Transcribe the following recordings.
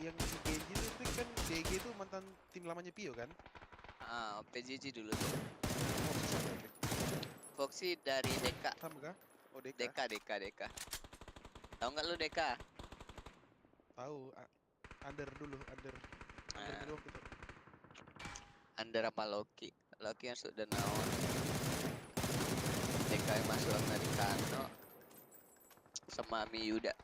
yang di Genji itu kan DG itu mantan tim lamanya Pio kan? PJJ dulu tuh. Foxy sama berarti. Foxy dari Deka. Sama kah? Oh Deka. Tahu nggak lu Deka? Tahu. Under dulu, under doang gitu. Under apa Loki? Loki yang sudah naon. Deka yang masuk Americano sama Miyuda.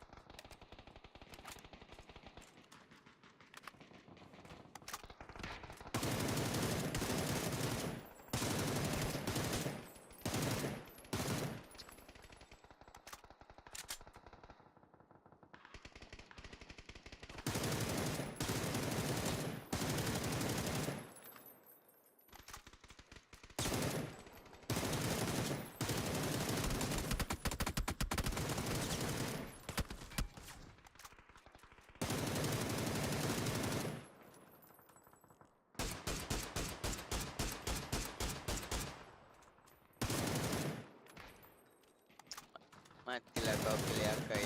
Matilah kau pilih Akai.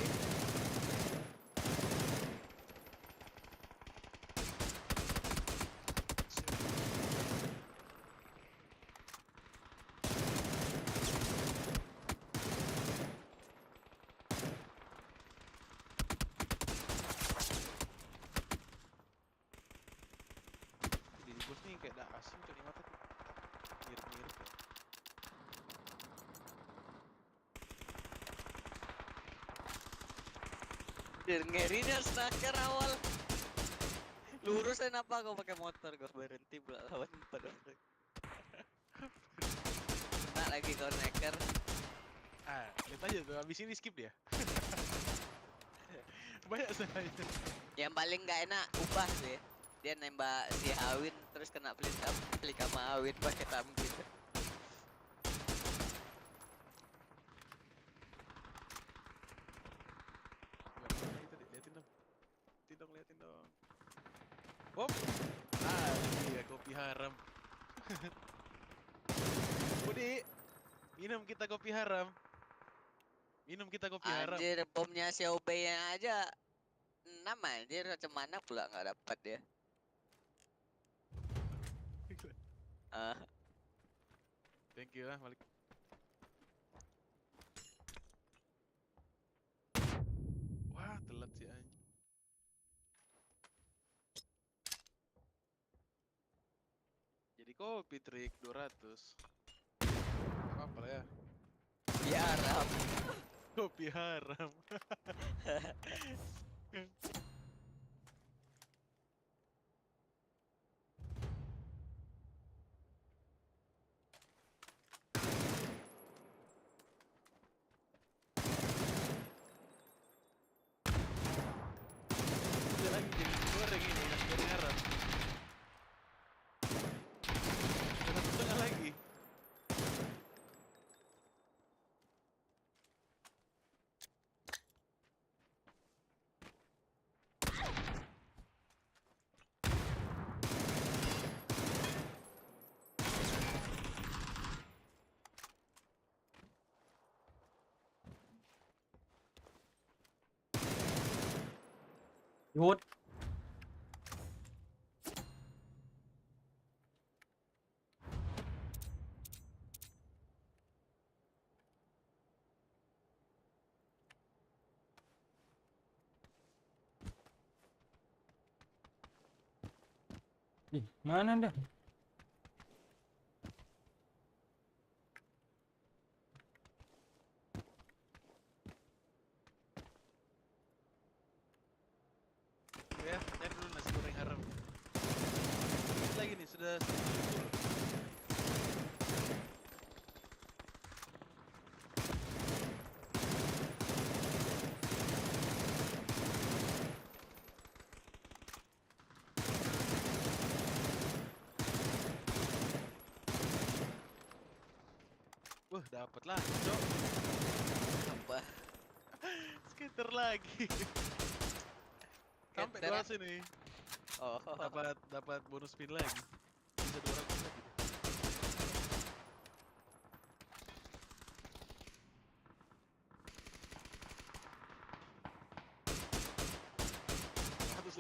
Di bos nih kayak dah asing tuh di mata tuh. Mirip-mirip ya. Ngerinya snaker awal. Lurusin apa kau pakai motor kau berhenti pula lawan pada orang. Kena lagi kau snaker. Lihat aja tuh abis ini skip dia. Banyak saya. Yang paling nggak enak ubah sih. Dia nembak si Awin terus kena pelik sama Awin pakai tam gitu. Itu liatin dong. Liatin dong. Hop. Iya kopi haram. Budi, minum kita kopi haram. Anjir bomnya si OB-nya aja 6 anjir, macam mana pula nggak dapat dia. Thank you lah Malik. Wah, telat sih anjing. Jadi kopi trik 200. Apa lah ya? Ya Arab. Kopi haram. Dia lagi jadi goreng ini, nasi goreng haram. Ada 1,5 lagi. Hút. Ih, mana dah? Ya, cari dulu nasi goreng haram. Lagi nih sudah. Wah, dapat lah, Cok. Apa? Skater lagi. Sampai Skater 200 ini. Oh. Dapat bonus spin lagi. Bisa 200 lagi.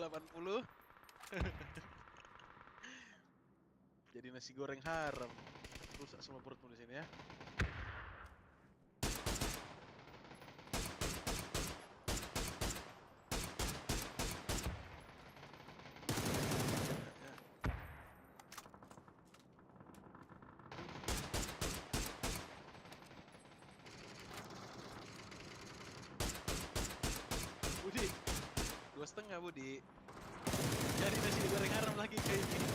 80. Jadi nasi goreng haram. Rusak semua perutmu di sini ya. Budi, 2,5 Budi. Jadi nasi goreng haram lagi kayak gini.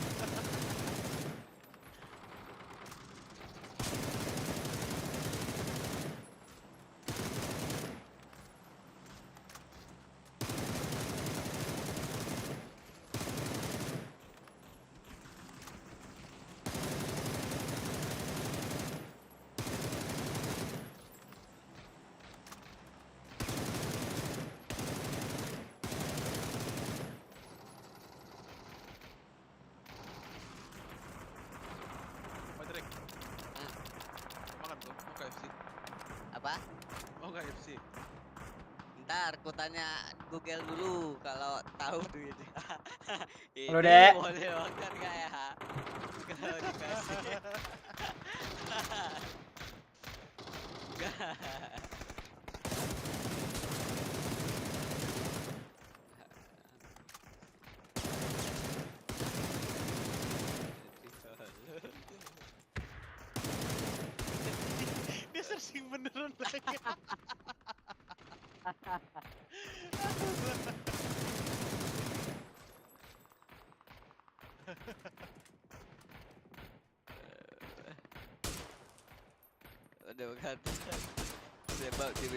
Patrick, makan tuh, mau KFC? Apa? Mau KFC? Ntar ku tanya Google dulu kalau tahu duitnya. Halo, Ini Dek. boleh makan nggak ya? Kalau dikasih. Dia searching beneran lagi. Udah makan. Sebab TV.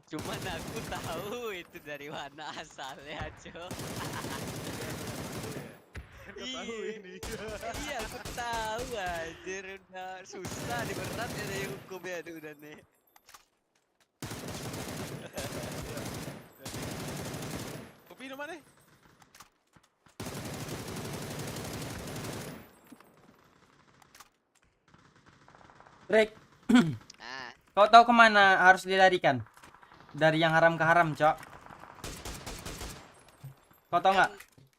Cuman aku tahu itu dari mana asalnya, Cok. Kau tahu Iya. ini. Iya, aku tahu anjir, udah susah di berat ya dari hukum ya udah nih. Kopi di mana? Drake, Nah, kau tahu kemana harus dilarikan? Dari yang haram ke haram, Cok. Kau tahu nggak?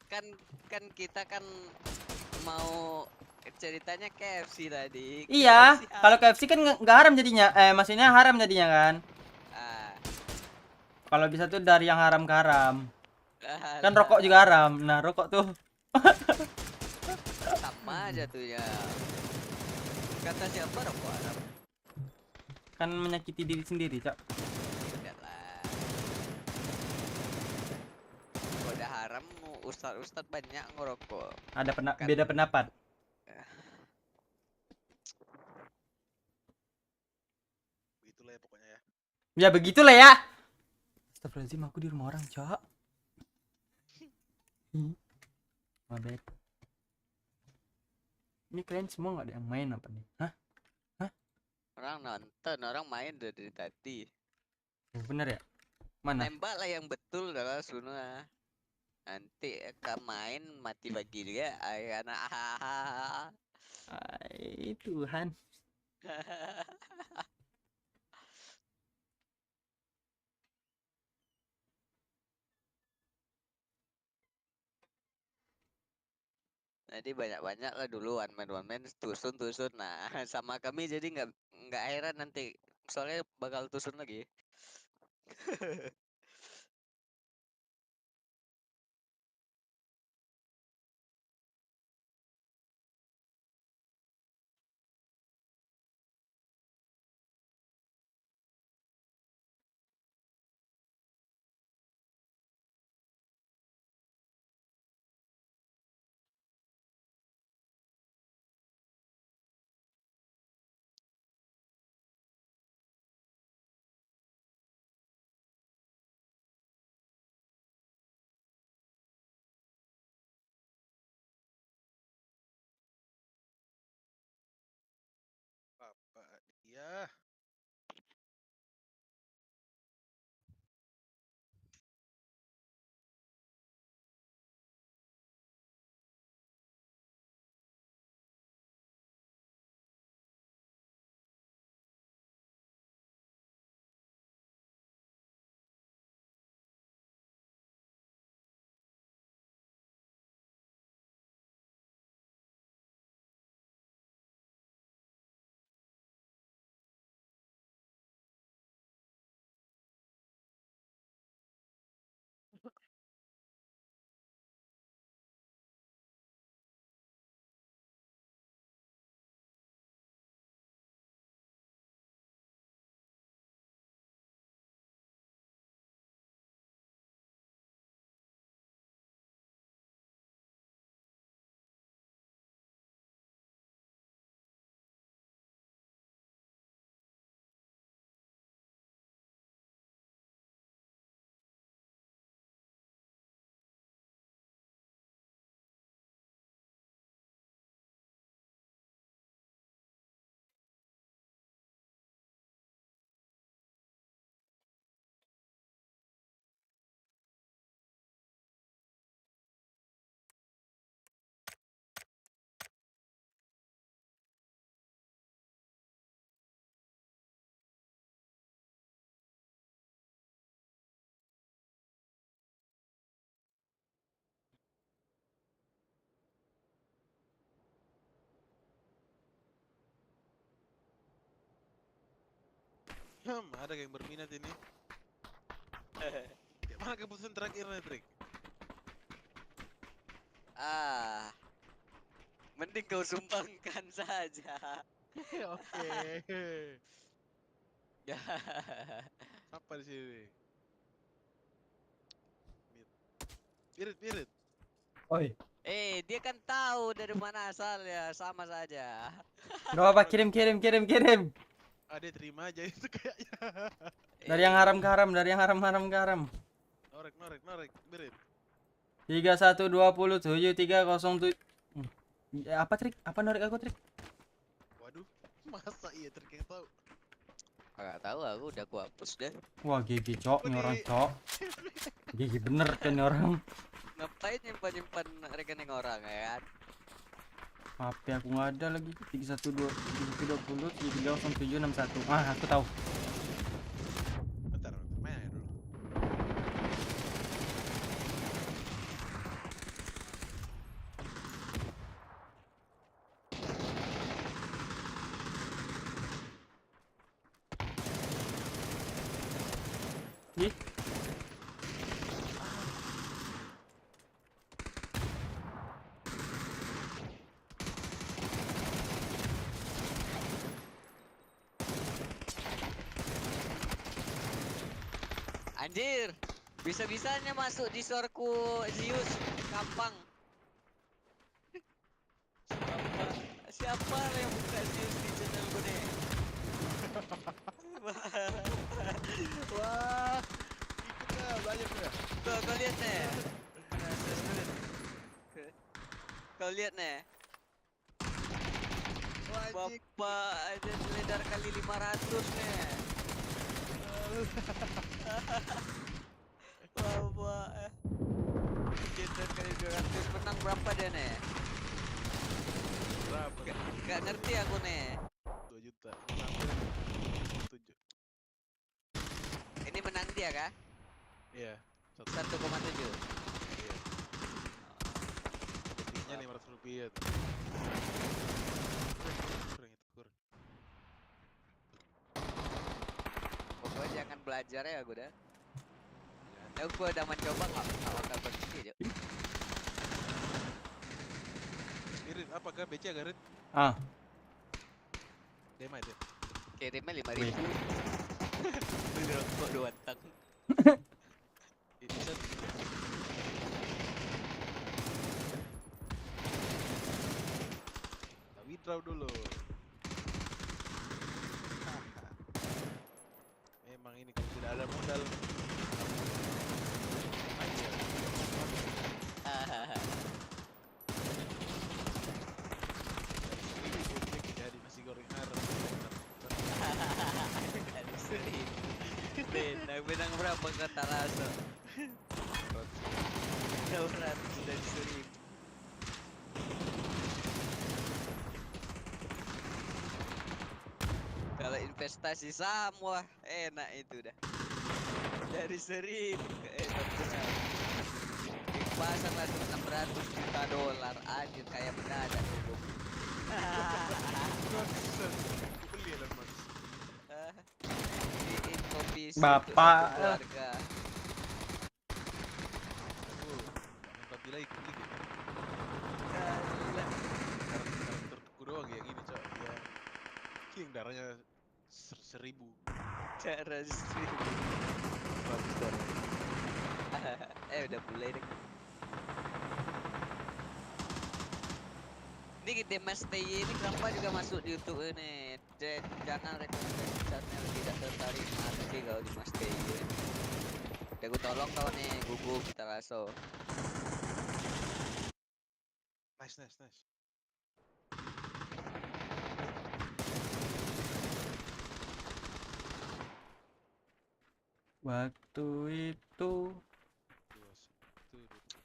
kan kan kita kan mau ceritanya KFC tadi. Iya, KFC kalau KFC kan nggak haram jadinya. Maksudnya haram jadinya kan. ah, Kalau bisa tuh dari yang haram ke haram. Kan alah, rokok juga haram. Nah, rokok tuh sama aja tuh ya. Kata siapa rokok haram? kan menyakiti diri sendiri, Cok. Tidak lah. Kalau udah haram, ustad banyak ngerokok. Ada Kan- beda pendapat. Begitulah ya pokoknya ya. Ya begitulah ya. Astagfirullahaladzim, aku di rumah orang, Cok. Mabek. Ini kalian semua nggak ada yang main apa nih? Hah? Orang nonton, orang main dari tadi. Bener ya? Mana? Nembak lah yang betul adalah Suna. Nanti akan main mati bagi dia. Ay, anak Ay, Tuhan. Jadi banyak-banyak lah dulu one man tusun. Nah, sama kami jadi nggak heran nanti soalnya bakal tusun lagi. Ah, ada yang berminat ini. Kayak mana keputusan terakhirnya, Trik? Ah, mending kau sumbangkan saja. Oke. Apa di sini? Pirit, pirit. Oi, Dia kan tahu dari mana asalnya, sama saja. nggak apa, kirim, kirim, kirim, kirim. Ah, dia terima aja itu kayaknya. Dari yang haram ke haram, dari yang haram ke haram. Norek, norek, norek, pirit. 3127307. Apa trik? Apa narik aku trik? Waduh, masa iya Trik yang tahu? Nggak tahu, aku udah ku hapus deh. Wah, gigi cok, Kok ini di- orang cok. Gigi bener kan ini orang. Ngapain nyimpan rekening orang ya kan? HP aku nggak ada lagi. 312030761. Ah, aku tahu. Bentar, main dulu. Ih, Anjir, bisa-bisanya masuk di sorku Zeus, gampang. Siapa yang buka Zeus di channel gue nih? Wah, ikutnya banyak ya. Kau lihat nih. Kau lihat nih. Wajib. Bapak aja beredar kali 500 nih. Bapak. Beredar kali 200, menang berapa dia nih? Berapa? Gak ngerti aku nih. 2 juta. 7. Ini menang dia kah? Iya. 1. 1,7. Iya. Detiknya 500 rupiah tuh. Kurang itu kurang. Pokoknya jangan belajar ya gue dah. Ya gue udah mencoba nggak berhenti aja. Irit, apakah BC agak Rit? ah, Dema itu. Kirimnya 5.000. Udah rokok 2 tang. Bisa. Kita withdraw dulu. Memang ini kalau tidak ada modal. Aja. Jadi nasi goreng haram. Benang berapa kata rasa? 200 dan 1000. Kalau investasi saham wah enak itu dah. Dari 1000 ke 600. Pasang langsung 600 juta dolar anjir kayak mendadak itu. Beli Elon Musk. Beliin kopi untuk Bapak. satu keluarga. Yang Babila ikut lagi. Alah. Karakterku doang yang ini cok. Yang darahnya 1000. Cara stream. Bagus darahnya. Udah mulai deh. Ini Dimas TY ini kenapa juga masuk di YouTube ini? Jangan rekomendasi channel tidak tertarik mati kalau Dimas TY. Udah gue tolong kau nih gugup kita langsung. Nice. Waktu itu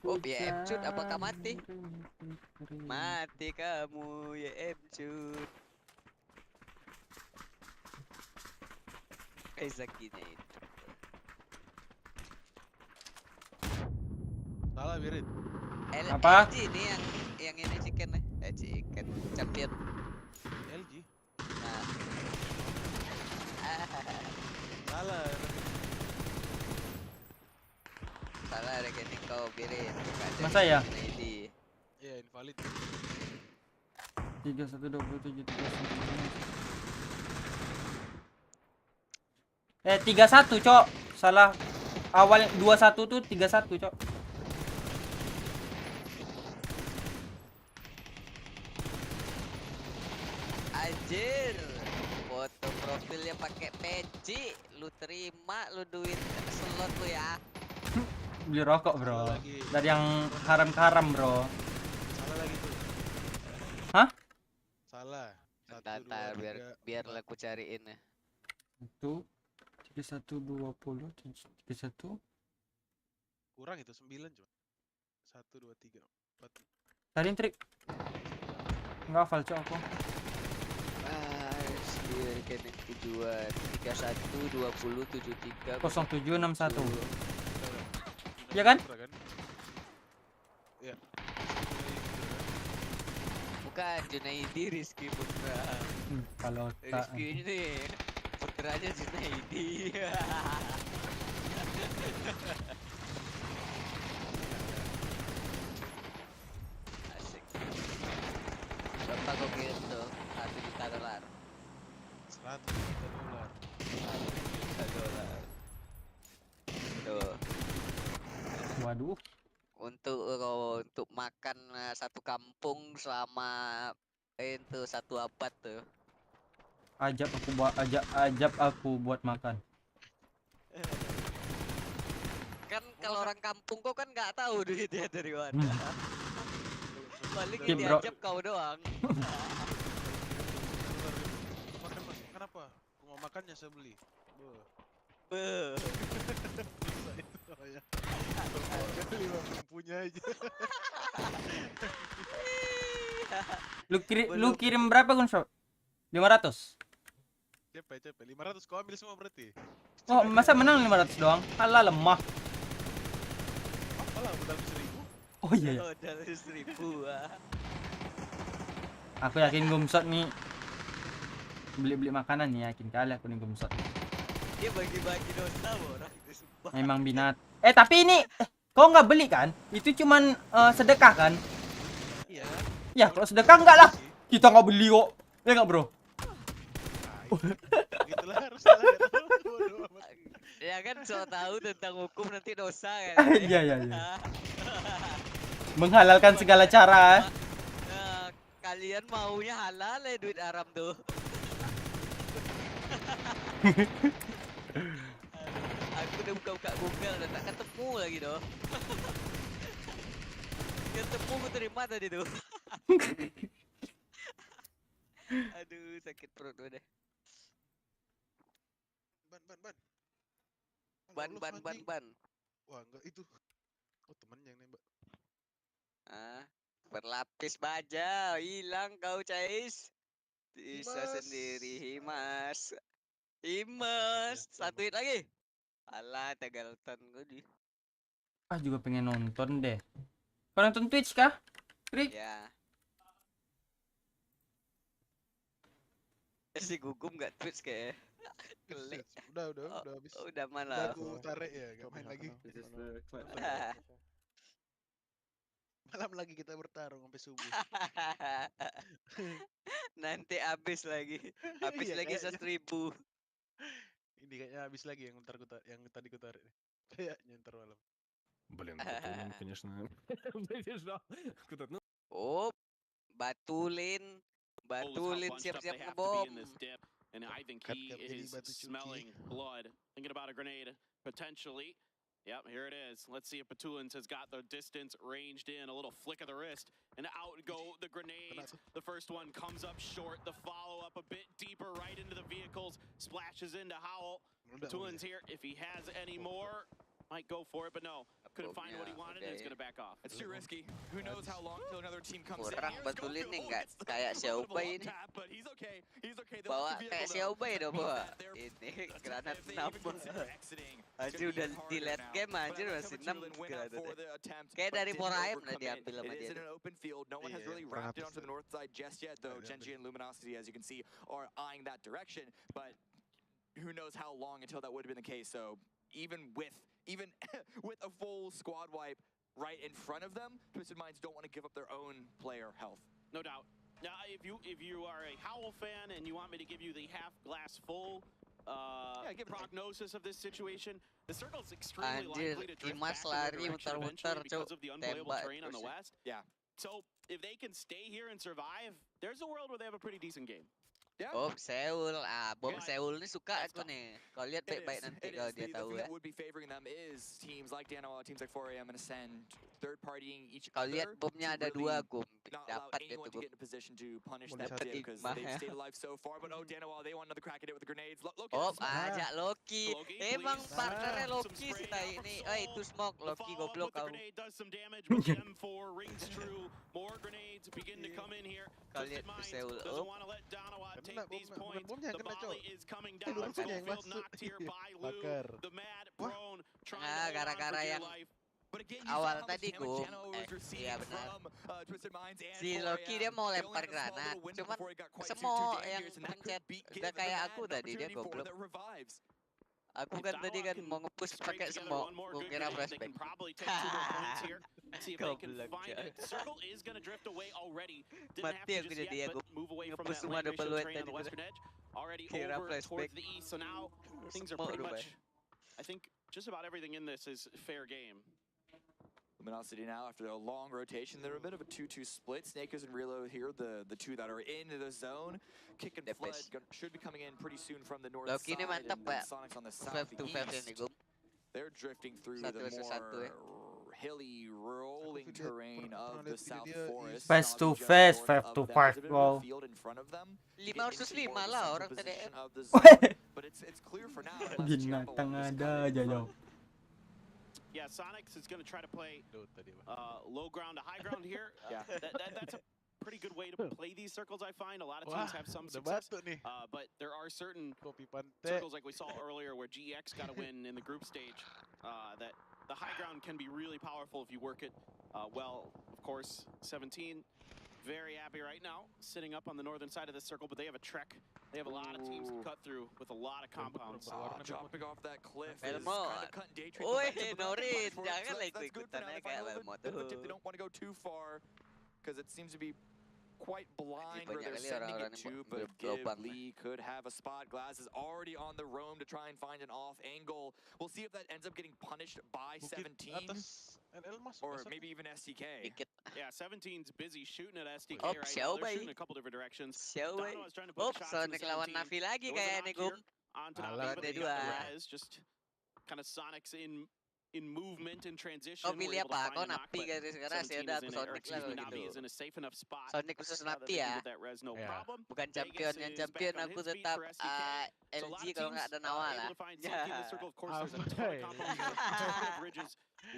Oh ya Cut apakah mati? hujan Mati kamu ya Cut. Zakinya itu. salah biarin. Apa? LG ini yang ini chicken nih. Chicken champion. LG. Nah. Salah. Salah rekening kau biarin. Masa ya? Ini. Iya invalid. 3127 31 cok. Salah. Awal 21 tuh 31 cok. Anjir. Foto profilnya pakai peci. Lu terima lu duit slot lu ya. Beli rokok bro. Salah lagi. Dari yang haram ke haram bro. Salah lagi tuh. Hah? Salah. Bentar biar aku cariin ya. Itu 3120 31 kurang itu 9 cuma. 1 2 3 4. tadi trik nggak hafal cok aku. Di rekening tujuan 31 20 73 0761 ya kan? Iya. Bukan Junaidi Rizky Putra. Kalau tak Rizky ini putranya Junaidi. Asik. Berapa kau kirim tuh? 1 juta dolar. 100 juta dolar. 1 juta dolar. Tuh. waduh Untuk makan satu kampung selama itu 1 abad tuh. ajab aku buat makan. Kan kalau orang kampung kok kan nggak tahu duitnya dari mana. Paling Iya, yang bro. diajak kau doang. Makan mas, kenapa? Aku mau makannya saya beli. Beuh. Bisa itu namanya. Beli punya aja. Lu kirim berapa Gunshot? 500. Cepet 500 kau ambil semua berarti. Oh masa menang 500 doang? Alah lemah. Apalah modal 1000. Oh iya ya. Modal 1000 Aku yakin Gumshot nih beli makanan nih, yakin kali aku nih Gumshot. Dia bagi-bagi dosa orang itu sumpah. Memang binat. Tapi ini kau nggak beli kan? Itu cuman sedekah kan? Iya. Ya kalau sedekah enggak lah. Kita nggak beli kok. Ya nggak bro? Gitulah harusnya lah. Bodoh amat. Ya kan so tahu tentang hukum nanti dosa kan. Iya. Menghalalkan segala cara. Nah, kalian maunya halal ya duit haram tuh. Aku udah buka Google dan tak ketemu lagi doh. Ketemu gue terima tadi tuh. Aduh sakit perut gue deh. Ban. Ban Allah, ban ban anjing. ban. Wah, enggak itu. Oh, temennya yang nembak. Ah, berlapis baja, hilang kau Cais. Bisa Himas. sendiri Himas. Himas Himas, banget ya, satu tembak. hit lagi. Alah, Tegalton gue di. Ah, juga pengen nonton deh. Kau nonton Twitch kah? Krik. Ya. Si Gugum gak Twitch kayak. Klik. Udah habis. Udah Udah mana? aku tarik ya, gak main lagi. Malam lagi kita bertarung sampai subuh. Nanti habis lagi. Habis Iya, lagi kayaknya. 1000. Ini kayaknya habis lagi yang yang tadi ku tarik. Kayaknya ntar malam. Блин, Батулин, конечно, побежал. Куда-то, ну, Oh, Batulin. Knows how Batulin bunched up siap-siap they have to be ngebom. in this dip, and I think Cut he cap jadi is batu cuci. smelling blood, thinking about a grenade potentially. Yep, here it is. Let's see if Batulins has got the distance ranged in, a little flick of the wrist, and out go the grenades. The first one comes up short, the follow-up a bit deeper right into the vehicles, splashes into Howell. Udah, Batulins here, if he has any more, might go for it, but no. Couldn't find what he wanted, and he's going to back off. It's too risky. Who knows how long till another team comes in. Kurang Here's Batulin Goldfield. nih Oh, nggak it's kayak a little bit of a Xiaobai long ini. tap, but he's okay. He's okay. They Bawa lost the kayak vehicle, though. Xiaobai dong bawa. They're- Ini If granat they 6. even consider exiting, it's Anjir gonna be udah even di harder late now. game But I anjir like how masih 6 Batulin went out for granatnya. the attempt, Kayak but dari didn't 4AM lah overcommit. diambil sama It dia is in tuh. an open field. No one has Iya, really kurang wrapped it habis onto the tuh. north side just yet, though. Ada Genji and Luminosity, as you can see, are eyeing that direction. But who knows how long until that would have been the case. So even with with a full squad wipe right in front of them, Twisted Minds don't want to give up their own player health. No doubt. Now, if you are a Howl fan and you want me to give you the half glass full give it a- prognosis of this situation, the circle's extremely Anjir, likely to drift Imas back in their lari direction muter-muter, eventually because Cuk. of the unplayable Tembak terrain on the terus ya. west. Yeah. So if they can stay here and survive, there's a world where they have a pretty decent game. Yeah. Bom Seul. Bom But Seul ini suka that's aku tough. nih. Kau lihat It baik-baik is, nanti it kalau is. dia The tahu thing ya. that would be favoring them is teams like Danawa, teams like 4AM and Ascend, third-partying each Kau lihat other bomnya to ada really 2 Gum. not allow Dapat anyone gitu to Gum. get in a position to punish Boleh them satu. because Dapat they've hikmah, stayed alive so far. But oh, Danawa, they want another crack at it with the grenades. Loki Oh, has a smoke. ajak Loki. Loki, Emang please. partnernya Some Loki spray sih tai now from ini. Soul. Itu smoke The Loki follow-up goblok with the kau. grenade does some damage, but the M4 rings true. More grenades begin to come in here. Kau Twisted lihat Minds Seul. doesn't Oh, want to let Danawa Kena take these bomnya, bukan points. bomnya yang The kena, volley Cok. is coming Itu down. lurusnya yang Schofield masuk. knocked here by Lou. Bakar. The mad Wah. prone trying Ah, to hold on gara-gara for dear yang life. But again, you awal saw how much tadi, damage Gum. Danawa was receiving Iya benar. from Twisted Minds and Si 4AM. Loki dia mau They only lempar had a small granat, little window cuman before it got quite too semua yang dangerous, and that could pencet give udah the kayak Mad aku an tadi dia opportunity for goblok. the revives. Aku If kan tadi Danawa kan can mau nge-push scrape pakai together semok. one more Gua good kira grenade, they flashback. can probably take 2 more points here. See if they can Goblok, find Cok. it. Circle is going to drift away already. Didn't have Mati to aku just jadi yet, ya, but Gum. move away from Nge-push that semua land double ratio white train on tadi the bener. western edge. Already Kira over flashback. towards the east, so now things are Semok pretty rupanya. much, I think just about everything in this is fair game. Luminosity now, after a long rotation, they're a bit of a 2-2 split. Snakers and Reload here, the two that are in the zone. Kick and The Flood best. should be coming in pretty soon from the north Loki side, ini mantap, and Pak. Sonic's on the 5 to 5 ini southeast. Gum. They're drifting through Satu the versus satu, more ya. hilly, rolling video- terrain pernah of lihat the video South dia Forest. Face Navi to just face, north 5 of to them. 5 There's a bit of a goal. field in front of them to get 5 versus into more 5 of the lah central orang TDM. position of the zone. But it's clear for now. unless Chiappa Binatang will just ada cut it aja in jauh. front. Yeah, Sonics is going to try to play Duh, tadi, Bang. low ground to high ground here. Yeah. That's a pretty good way to play these circles, I find. A lot of Wah, teams have some udah success. batuk nih. But there are certain Kopi pantai. circles like we saw earlier where GX got a win in the group stage, that the high ground can be really powerful if you work it well. Of course, 17 very happy right now, sitting up on the northern side of this circle, but they have a trek. They have a lot of teams to Ooh. cut through with a lot of compounds. Dropping off that cliff is Velmo. kind of cutting day trade Oi, momentum, but not too Norin, much for it, jangan so lah that's good for ikut-ikutan now. aja They find kayak a little Velmo bit of a tip. tuh. They don't want to go too far because it seems to be quite blind where banyak they're kali sending orang-orang it yang to, but berlobang, Give Lee could have a spot. Glass is already on the roam to try and find an off angle. We'll see if that ends up getting punished by Bukit 17 atas NL masuk. or masa? maybe even STK. Dikit. Yeah, 17's busy shooting at SDK Oh, right now. They're Xiaobai. shooting a couple different directions. Xiaobai. Dano's trying to put Oh, shots in the Sonic lawan 17. Navi lagi There was a kayaknya knock Gum. here onto Alah, Navi, but they dia got the dua. res. Just kind of Sonics in in movement and transition. Kau were pilih able to apa? find Kau the knock, Napi but garis keras ya 17 udah is aku in a- or Sonic lah excuse me, kalau Navi gitu. is in a safe enough spot. Sonic versus Now that Napi they can ya. get that res, no Yeah. problem. Bukan Vegas champion, yang is champion back on aku his feet tetap for SDK. So a lot LG of kalau nggak teams, ada Nawa able lah. to find something in the circle. Of course, there's a ton of competition, ton of bridges,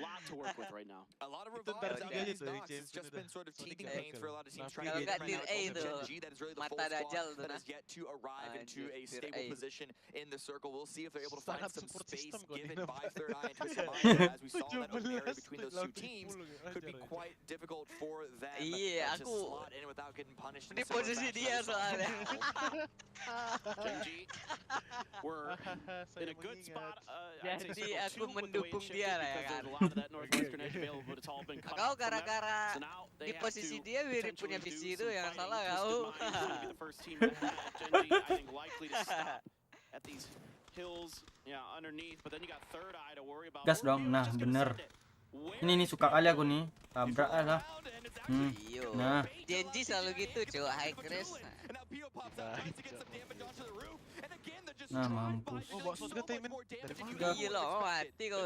lot to work with right now. A lot of Itu revives ntar out tiga of these aja tuh, knocks. James It's just udah. been sort of Sonic teething gagal. pains for a lot of teams Navi trying to Kalau get nggak right now. tier A It's tuh, Gen G that is really the mata full squad Dajjal tuh that nah. has yet to arrive into Anjir, a tier stable A. position in the circle. We'll see if they're able to find Sangat some support space system kok given ini. by Third Eye and Twisted Mind. As we saw that open area 17 between those two teams could be quite difficult for them Iya, to aku- slot in without getting punished. Ini in the similar posisi fashion dia that we saw soalnya. now. Gen G were in a good spot. I'd say Jadi circle aku 2 with the way it mendukung shifted dia lah ya because kan. there's a lot of that northwest grenade available, but it's all been cut Kau off from them. gara-gara So now they di have posisi to dia mirip punya potentially visi do itu some yang fighting. salah Twisted kau. Mind is gonna be the first team to have Gen G, I think, likely to stop at these hills, underneath. But then you got Third Eye to worry about. Gas Or dong, View is nah just gonna bener. send it. Where Ini nih suka kali aku nih. Tabrak lah. Iyo. Nah. Genji selalu gitu cuy, high crash. Nah, mampus. Oh, bawa shotgun Taemin. Dari mana? Iya loh, mau mati kau.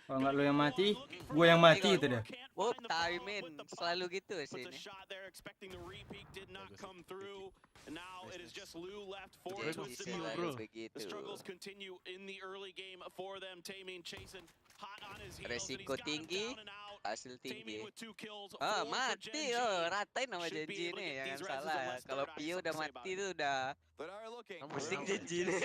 Kalau nggak lo yang mati, gue yang mati itu dah. Wup, Taemin selalu gitu But sini. the shot there, expecting the repeat, did not come through. And now it is just Lou left for Genji Twisted Bro. selalu Mind. begitu. The struggles continue in the early game for them. Taemin chasing hot on his heels, and he's Resiko got him tinggi, down and out. hasil Taemin tinggi. with 2 kills, Ah, 4 for mati Gen G. loh, ratain sama Should be Genji able to nih, get jangan these reses salah ya. unless Kalau Third Eye Pio has udah something to say mati about tuh udah. Third Eye are looking. Pusing Well, Genji just nih.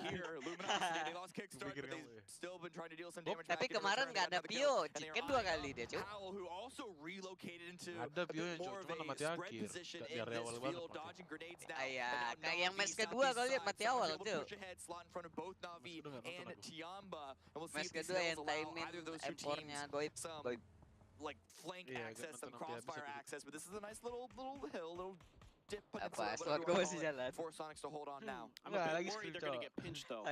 here, Luminosity, they lost kickstart, but Pikir they've kamu ya. still been trying to deal some Oh, damage. Tapi back in kemarin return. nggak They ada got another kill, Pio, and they chicken are 2 eyeing kali up dia cuy. Powell, who also relocated into Ada a Pio bit yang more of cuma a mati spread akhir. position Nggak in dari this awal banget field, mati. dodging grenades now. Ah, ya, Now kayak yang Navi match kedua southeast kau lihat side. mati Sonic's awal able to tuh. push ahead, slot in front of both Navi kedua nggak nonton and aku. Tiamba. And we'll see Match if these kedua hills yang allow Taemin either of those two M4-nya teams goib. some Goib. like flank Iya, access, nggak some nonton nanti habis crossfire aku. access, but this is a nice little hill, little dip Apa, peninsula, slot whatever gua you masih wanna call jalan. it, for Sonics to hold on now. I'm Nggak, a lagi bit worried they're gonna screenshot. get pinched though.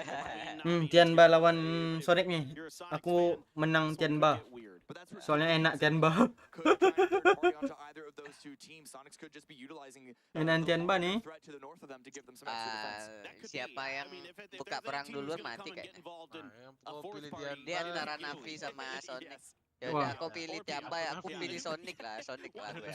Tianba lawan Sonic nih. You're a Sonics Aku fan, menang this one could Tianba. get weird. But that's where Soalnya Sonics enak Tianba. could try and third party onto either of those two teams. Sonics could just be utilizing Enak the Tianba larger nih. threat to the north of them to give them some extra defense. That could Siapa be. yang I mean, if buka there's any perang team who's duluan gonna mati come and kayaknya. get involved in Nah, yang a mau fourth pilih party, Dia Tianba. antara Gilly. Navi sama Sonic. Yes. Ya Wah. udah aku pilih Tiamba ya, aku Navi. pilih Sonic lah, Sonic lah gue ya.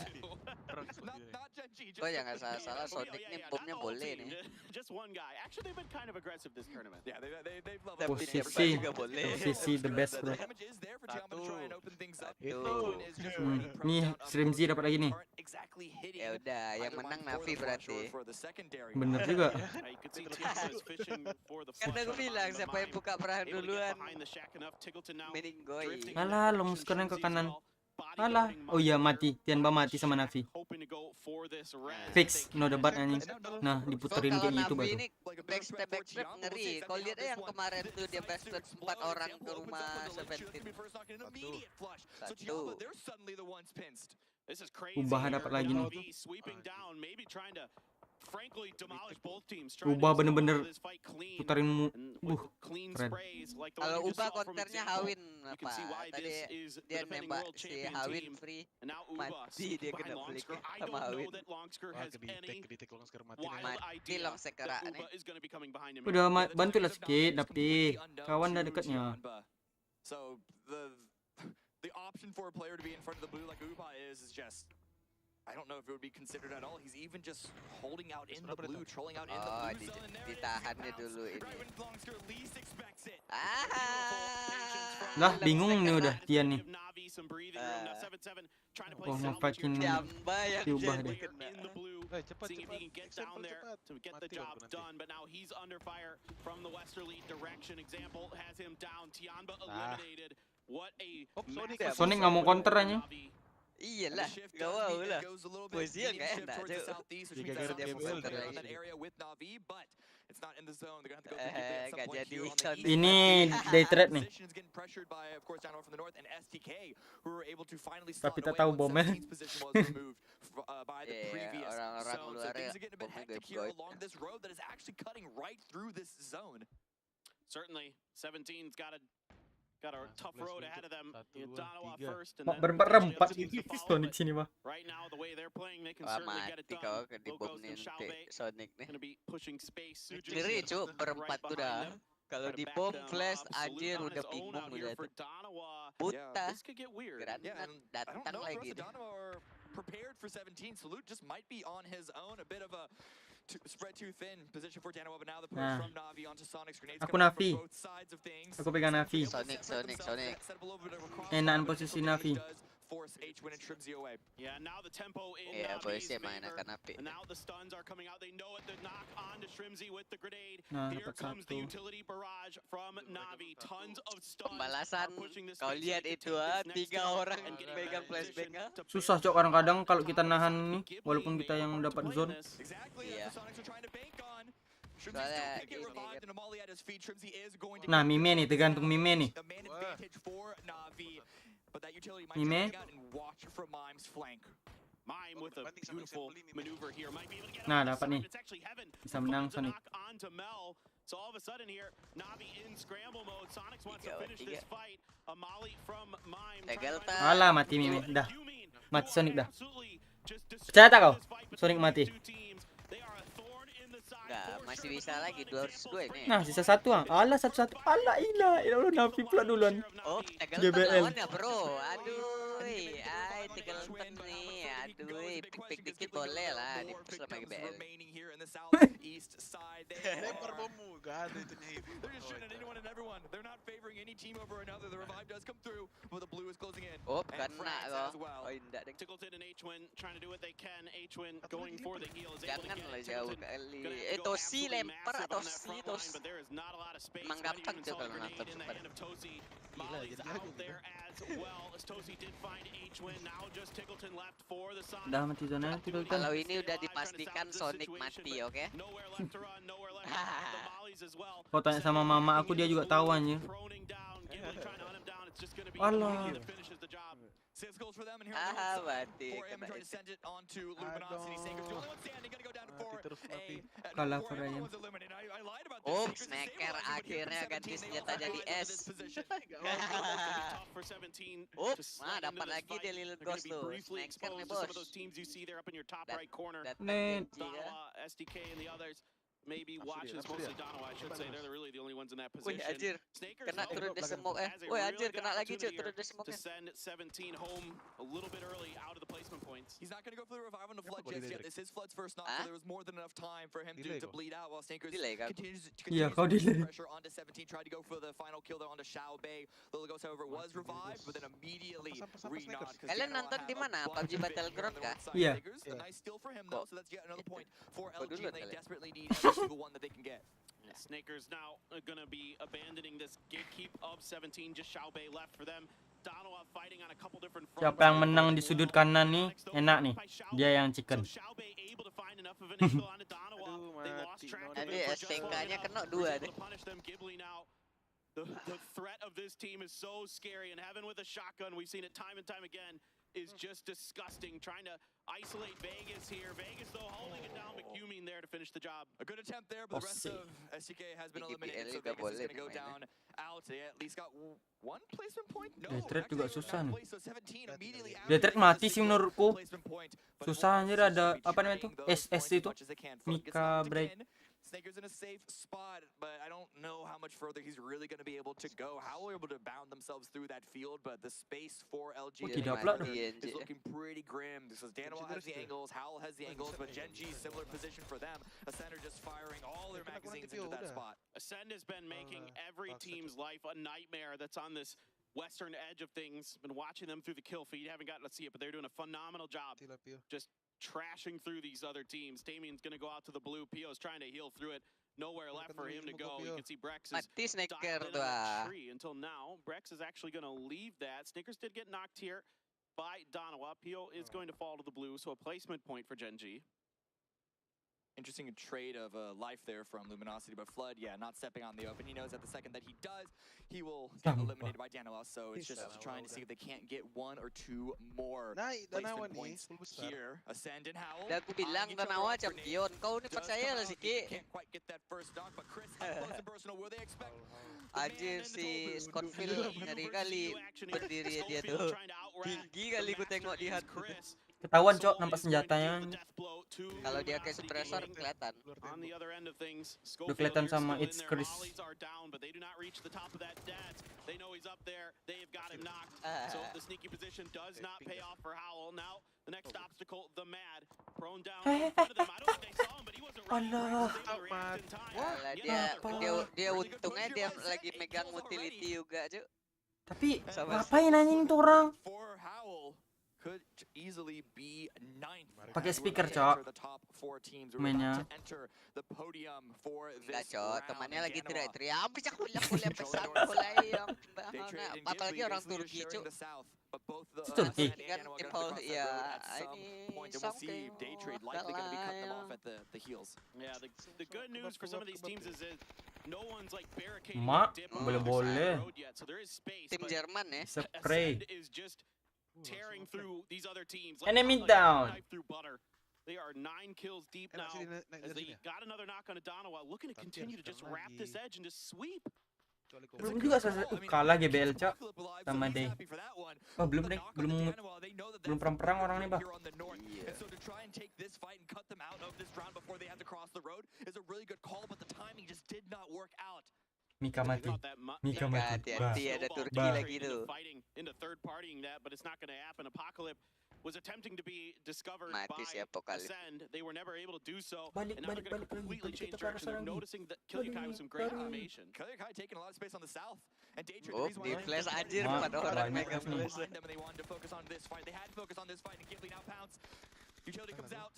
Perang seperti Not, ini. not Gen G, just Kok the jangan team. salah-salah, Oh, Sonic nih bomnya not the whole boleh team, nih. Just one guy. Actually, they've been kind of aggressive this tournament. Yeah, they've leveled Tapi up. Posisi. juga boleh. Posisi the best, The bro. damage is there for Tiamba to try and open things up. Itu. Lumen is just Hmm. already prone Nih, down up Srimzi close. dapat lagi nih. Aren't exactly hitting Ya udah, yang either menang one for Navi the flush or berarti. for the secondary. Bener juga. You could see Tiamba is fishing for the Kan flush aku on bilang Mime, siapa but yang Mime buka perang able to get duluan, behind the shack enough. Tiggleton now meninggoy. drifting in Alah, that long direction. sekarang ke Srimzi as kanan. well. Body Alah. guarding Oh iya Mime mati. Tianba on the mati sama shack, Navi. hoping to go for this res. Fix, They no can. debat anjing. Nah, Kok diputerin kalau kayak gitu Navi baru. ini backstep backstep ngeri. Kau lihat aja yang kemarin tuh dia backstep 4 orang ke rumah Seventeen. Satu. This is crazy. Ubahan here. dapat lagi nih. Navi sweeping down, maybe trying to frankly demolish both teams. Ubah trying to bener-bener stop this fight clean. Putarin mu. And with clean keren. sprays like the one Kalau you just ubah saw from konternya example, Hawin you apa? can see why Tadi this is the dia defending nembak world si champion Hawin team. free. And now Uba Mati dia behind kena Longsker. flick I sama don't know Hawin. that Longsker Wah, has ke any di-take long sekarang mati. wild Mati idea Longsker that nih. Uba is going to be coming behind him. Udah bantulah sedikit, tapi kawan dah dekatnya. So the option for a player to be in front of the blue like Uba is just, I don't know if it would be considered at all. He's even just holding out in the blue, trolling out in the Oh, blue zone. And there it is, ditahannya pounce dulu ini. right when Longsker least expects it. Lah, bingung nih udah Tian nih. Oh, nge-fucking Tiamba yang diubah jadi deh. kena. Cepat, Seeing if cepat. he can get Extend down there cepat. to get the Mati job aku nanti. done, but now he's under fire from the westerly direction. Example has him down. Tianba eliminated. What a Oh, Sonic. massive Sonic nggak mau win counter for aja. Navi. Iyalah, And the shift gak does mau mean it lah. goes a little bit, Posisi they need to nggak shift enak, towards the Cuk. southeast, which Dia means gara-gara that dia Sonics mau will counter in lagi. that area with Navi, but it's not in the zone. They're gonna have to go through Gipit at some nggak point jadi here on the Sonic. east. Ini day trade nih. Position is getting pressured by, of course, down from the north, and STK, who were able to finally slot Tapi away tak tahu what bomnya. 17's position was removed by the Iya, previous orang-orang zone. So luar things ya, are getting a bit bomnya hectic here goib-goib. along this road that is actually cutting right through this zone. Certainly, 17's got a tough 11 road untuk ahead of them. satu, dua, Danawa tiga. first, and Mak then berempat potentially other teams to follow, Sonic but sini mah. right now, the way they're playing, they can Wah certainly get it mati done. kau ke di Locos bom and nanti Xiaobei Sonic nih. gonna be pushing space. Suju Ngeri is cuk, berempat right tuh behind dah. them. Kalau Try to di back bom them flash up. Salute anjir on udah his own bingung out here udah for tuh. Danawa. Buta. This could get weird. Granat Yeah, and I don't datang know if lagi. Rosadano are prepared for 17. Salute just might be on his own. A bit of a spread too thin position for Danawa, but now the push Nah. from Navi onto Sonic's grenades Aku coming out Navi. from both sides of things. Aku pegang Navi. Sonic. Enakan posisi Navi. Force H-Win and Trimzy away. Yeah, now the tempo in Iya, Navi's polisi main favor. akan api. And now the stuns are coming out. They know it. The knock on to Shrimzy with the grenade. Nah, Here dapat comes the satu. utility barrage from Navi. Tons of stuns Pembalasan, are pushing this kau space so lihat they itu can take ah, this next 3 step orang and get pegang in position flashbang ah. to Susah build cok kadang-kadang on kalau top kita of nahan Sonic. ini, Ghibli walaupun made kita a yang part to dapat play in zone. this. Exactly, Yeah. that's what Sonics are trying to bank on. Trimzy Soalnya still can't get ini revived, kan. and Amali at his feet. Trimzy is going to Nah, get Mime nih, this tergantung out. Mime nih. A man advantage for Navi, but that utility might Mime. drag out and watch from Mime's flank. Mime with a Banting sama beautiful Example ini, maneuver here. Might be able to get Nah, on the dapat side. nih. It's actually Heaven Bisa who menang finds a Sonic. knock onto Mel. So all of a sudden here, Navi in scramble mode. Sonic wants to Tiga, finish tiga. this fight. Amali from Mime. Tegal trying to tak. find Alah, a mati Mime. and Dah. Yumin, Mati who Sonic dah. absolutely just Percaya tak kau? destroyed this fight Sonic between mati. these two teams. They are a thorn in the side Nggak, for masih sure, bisa but lagi, we've 2 got versus 2 ini. Nah, sisa satu ah. Alah, satu-satu. Alah, ilah. Ya Allah, Navi pula duluan. Oh, Tegal GBL. lawannya bro. Aduh, ay Tegal nih. Aduh, pikir boleh lah di push sama GBL. Remaining here in the southeast side. They Lempar are bommu, gak ada itu hit. They're just shooting at anyone and everyone. They're not favoring any team over another. The revive does come through, but the blue is closing in. Oh, And kena France kau. as well. Oh, indak deng. Tickleton and H-Win trying to do what they can. H-Win Satu going lagi for lempar. the heal is able to Jangan get lah it. jauh Tickleton kali. gonna have to go Tosi absolutely lempar massive atau on that si front Tos. line, but there is not a lot of space. Emang Might gampang even tuh saw the kalau grenade nonton in the super. hand of Tosi. Gila, Molly's jadi out lagi there as well as Tosi did find H-Win. Now just Tickleton left for the Sonic. Dah mati zona Tickleton. Kalau ini udah dipastikan Sonic mati, oke? Nowhere left to run, nowhere left to hide. The Mollies as well. Kau tanya sama mama aku, dia juga tahu anjir. Proning down, Ghibli trying to hunt him down. It's just gonna be Alah. Yumin that finishes the job. 6 goals for them, and here on the Ah, other side, mati. 4M Kena trying to itu. send it onto Luminosity. Saker's the only one standing, gonna go down Mati for terus Navi. Kalah 4M for Ryan. was eliminated. I lied about this. Oh, Saker's Snacker stabilizing, but here akhirnya for ganti 17, they senjata also jadi rise into S. this position. Tough for 17 Oops, to slide dapat into this lagi fight. dia Lil They're gonna Ghost be tuh. briefly Snacker nih exposed to some of bos. those teams you see there up in your top Dat- right corner. Datang Net. Genji ya. Danawa, SDK, and the others. Maybe Absolutely, watches absolutely. mostly Danawa, I should say. They're really the only ones in that Wih position. anjir, Snakers, kena though, turun di smoke has a Wih really anjir, good kena lagi cuy opportunity turun di here smoke to send 17 home a little bit early out of the placement points. He's not going to go for the revive on the Kenapa Flood kau just yet. delay? This is Flood's first knock, Hah? so there was more than enough time for him Delay to kau. bleed out while Snankers Delay kan? continues Iya, to kau put delay. pressure onto 17. Tried to go for the final kill there onto Shao Bei. Lilagos, however, was revived, but then immediately Sampai re-knocked. Snankers. Kalian nonton di mana? PUBG Battleground kah? Iya. A nice steal for him though, so that's yet another point for Kau LG. dulu They kali. desperately need every single one that they can get. Yeah, Snakers now gonna be abandoning this gatekeep of 17. Just Shao Bei left for them. Danawa fighting on a couple different fronts. Siapa yang menang di sudut kanan nih, enak nih. Dia yang chicken. So Shao Bei able to find enough of an angle onto Danawa. Aduh, They lost mati, track no, of Nanti it for just long STK-nya enough. kena Was 2 able deh. to punish them. Ghibli now. The threat of this team is so scary, and Heaven with a shotgun, we've seen it time and time again, is just disgusting. Trying to isolate Vegas here. Vegas, though, holding it down. McCuming there to finish the job. A good attempt there, but the rest Ossi. of STK has been Di eliminated, so GBL juga Vegas is boleh going to go nih down out. They at least got one placement point? No, Death Threat juga actually, susah nih. place, so 17 immediately after Death Threat this, mati they sih get menurutku. placement point, but Susah Wolves anjir, seems ada to be apa namanya trying itu? those SS points as itu. much as they can. Flood gets Mika knocked break. again. Snakers in a safe spot, but I don't know how much further he's really going to be able to go. How are able to bound themselves through that field, but the space for LG Oh, in tidak the pula corner tuh. is looking pretty grim. This is Danawa has the Consider angles, Howl has the angles, but Genji similar position for them. Ascender just firing all their Kena kurang magazines TPO into that udah. spot. Ascend has been making every box team's life a nightmare that's on this western edge of things. Been watching them through the kill feed. Haven't gotten to see it, but they're doing a phenomenal job Tilapio. trashing through these other teams. Damien's going to go out to the blue. Pio's trying to heal through it. Nowhere left for him to go. You can see Brex is Mati Snacker dialed in tuh on that ah. tree until now. Brex is actually going to leave that. Snickers did get knocked here by Danawa. Pio is going to fall to the blue, so a placement point for Genji. Interesting trade of life there from Luminosity, but Flood, yeah, not stepping out in the open. He knows that the second that he does, he will get Tanpa. eliminated by Danawa, so it's just Danawa trying to see udah. if they can't get 1 or 2 more Nah, Danawa placement nih, points full besar. here. Ascend and Howl. Udah aku bilang eyeing each other Danawa up. Grenade champion. Kau nih does percaya come lah out. sih Ki. Can't quite get that first knock, but Chris up close and personal. Will they expect the man Anjir in the si toll booth? Scottfield ngeri kali berdiri dia tuh. Tinggi kali ku tengok dia tuh. Ketahuan cok nampak senjatanya. two Kalau dia ke Velocity suppressor Gaming kelihatan. on the other end of things. Udah Schofield kelihatan here sama still in It's there. Chris. Mollies are down, but they do not reach the top of that dance. They know he's up there. They've got him knocked. So the sneaky position does not pay off for Howell. Now the next obstacle, the Mad, prone down in front of them. I don't think they saw him, but he wasn't ready. Allah. Brand was able to react in time. Alah, Yet dia another dia round. untungnya dia lagi megang utility juga, Cuk. Tapi Sama ngapain anjing tuh orang? For Howell could easily be 9th. Pakai as we're speaker, about to Cok. enter the top 4 teams. We're Mainnya. about to enter the podium for Enggak, this Cok. round. Temannya lagi Danawa, teriak-teriak. Habis aku kuliah pesan mulai yang they traded in apalagi Ghibli, orang basically just Turki, sharing Cuk. the south, but both the Itu Turki? Ascend and Kan Danawa tim gonna cross that ya road at some ini point, and we'll see sampai Daytrade likely gonna be cutting them off at the heels. Yeah, the good news for some of these teams is that no one's like barricading Mak, the dip on boleh-boleh. the road yet, so there is space. tim but Jerman ya. Spray. Ascend is just tearing through these other teams. Enemy like down. knife through butter. They are 9 kills deep Enak now sih naik as dari they sini ya. got another knock on Adanawa, looking to Tapi continue to harus just tekan wrap this lagi. edge and just sweep. Kecuali kau Belum It's a juga good selesai. call. I mean, Kalah it GBL, keeps Cok. Apocalypse alive, so Sama he's Day. happy for that one. Oh, belum But the deh, knock on belum Danawa, they know that belum that's perang-perang the orang nih, group Bah. here on the north. Iya. And so to try and take this fight and cut them out of this round before they have to cross the road is a really good call, but the timing just did not work out. Mika mati. Thought that Mika Mika mati. hati-hati, Bah. ada Turki Bah. lagi tuh. Fighting into third partying that, but it's not going to happen. Apocalypse was attempting to be discovered Mati by si Apocalypse. Ascend. They were never able to do so. Balik, And now balik, they're going balik to lagi. completely Balik change kita ke arah direction. sana They're lagi. noticing that Killikai with some great Balik. automation. Kai taking a lot of space on the south. And Daytrade, Oh, the reason why di they flash didn't anjir, get Mak, 4 orang banyak megang nih. flash. behind them, and they wanted to focus on this fight. They had to focus on this fight, and Ghibli now pounds. Utility comes out.